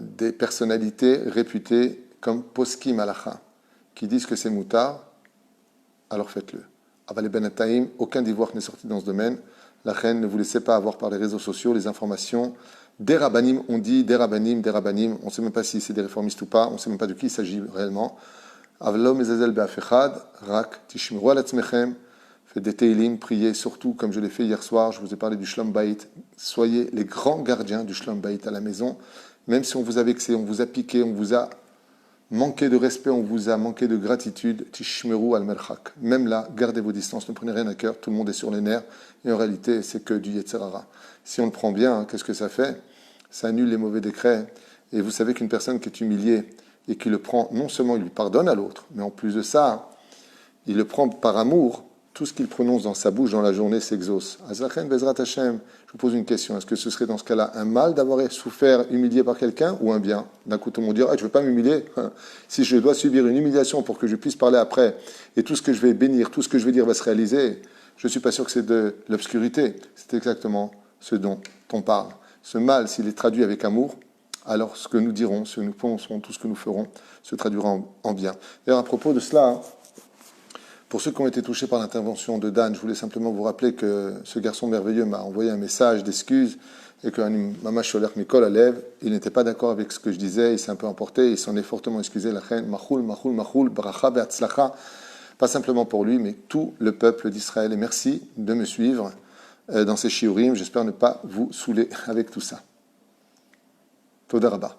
des personnalités réputées comme Poskim Halacha, qui disent que c'est moutard, alors faites-le. Aval Ben Ataïm, aucun divorce n'est sorti dans ce domaine. La reine, ne vous laissez pas avoir par les réseaux sociaux les informations. Des rabbanim, on dit des rabbanim, on ne sait même pas si c'est des réformistes ou pas, on ne sait même pas de qui il s'agit réellement. Avlom ezazel be'afechad, rak tishmiru al atzmechem, faites des teilim, priez surtout, comme je l'ai fait hier soir, je vous ai parlé du Shlom Bayit. Soyez les grands gardiens du Shlom Bayit à la maison, même si on vous a vexé, on vous a piqué, on vous a manqué de respect, on vous a manqué de gratitude, tishmiru al merchak. Même là, gardez vos distances, ne prenez rien à cœur, tout le monde est sur les nerfs, et en réalité, c'est que du Yetzerara. Si on le prend bien, qu'est-ce que ça fait? Ça annule les mauvais décrets. Et vous savez qu'une personne qui est humiliée et qui le prend, non seulement il lui pardonne à l'autre, mais en plus de ça, il le prend par amour, tout ce qu'il prononce dans sa bouche dans la journée s'exauce. Azlachen Bezrat Hashem, je vous pose une question. Est-ce que ce serait dans ce cas-là un mal d'avoir souffert, humilié par quelqu'un, ou un bien? D'un coup, tout le monde dirait, je ne veux pas m'humilier. Si je dois subir une humiliation pour que je puisse parler après, et tout ce que je vais bénir, tout ce que je vais dire va se réaliser, je ne suis pas sûr que c'est de l'obscurité. C'est exactement ce dont on parle. Ce mal, s'il est traduit avec amour, alors ce que nous dirons, ce que nous penserons, tout ce que nous ferons, se traduira en bien. D'ailleurs, à propos de cela, pour ceux qui ont été touchés par l'intervention de Dan, je voulais simplement vous rappeler que ce garçon merveilleux m'a envoyé un message d'excuses et que Mama Sholer Mikol Alev, il n'était pas d'accord avec ce que je disais, il s'est un peu emporté, il s'en est fortement excusé. La reine, Machoul, Bracha Be'atzlacha, pas simplement pour lui, mais tout le peuple d'Israël. Et merci de me suivre dans ces shiurim. J'espère ne pas vous saouler avec tout ça. Toda Rabba.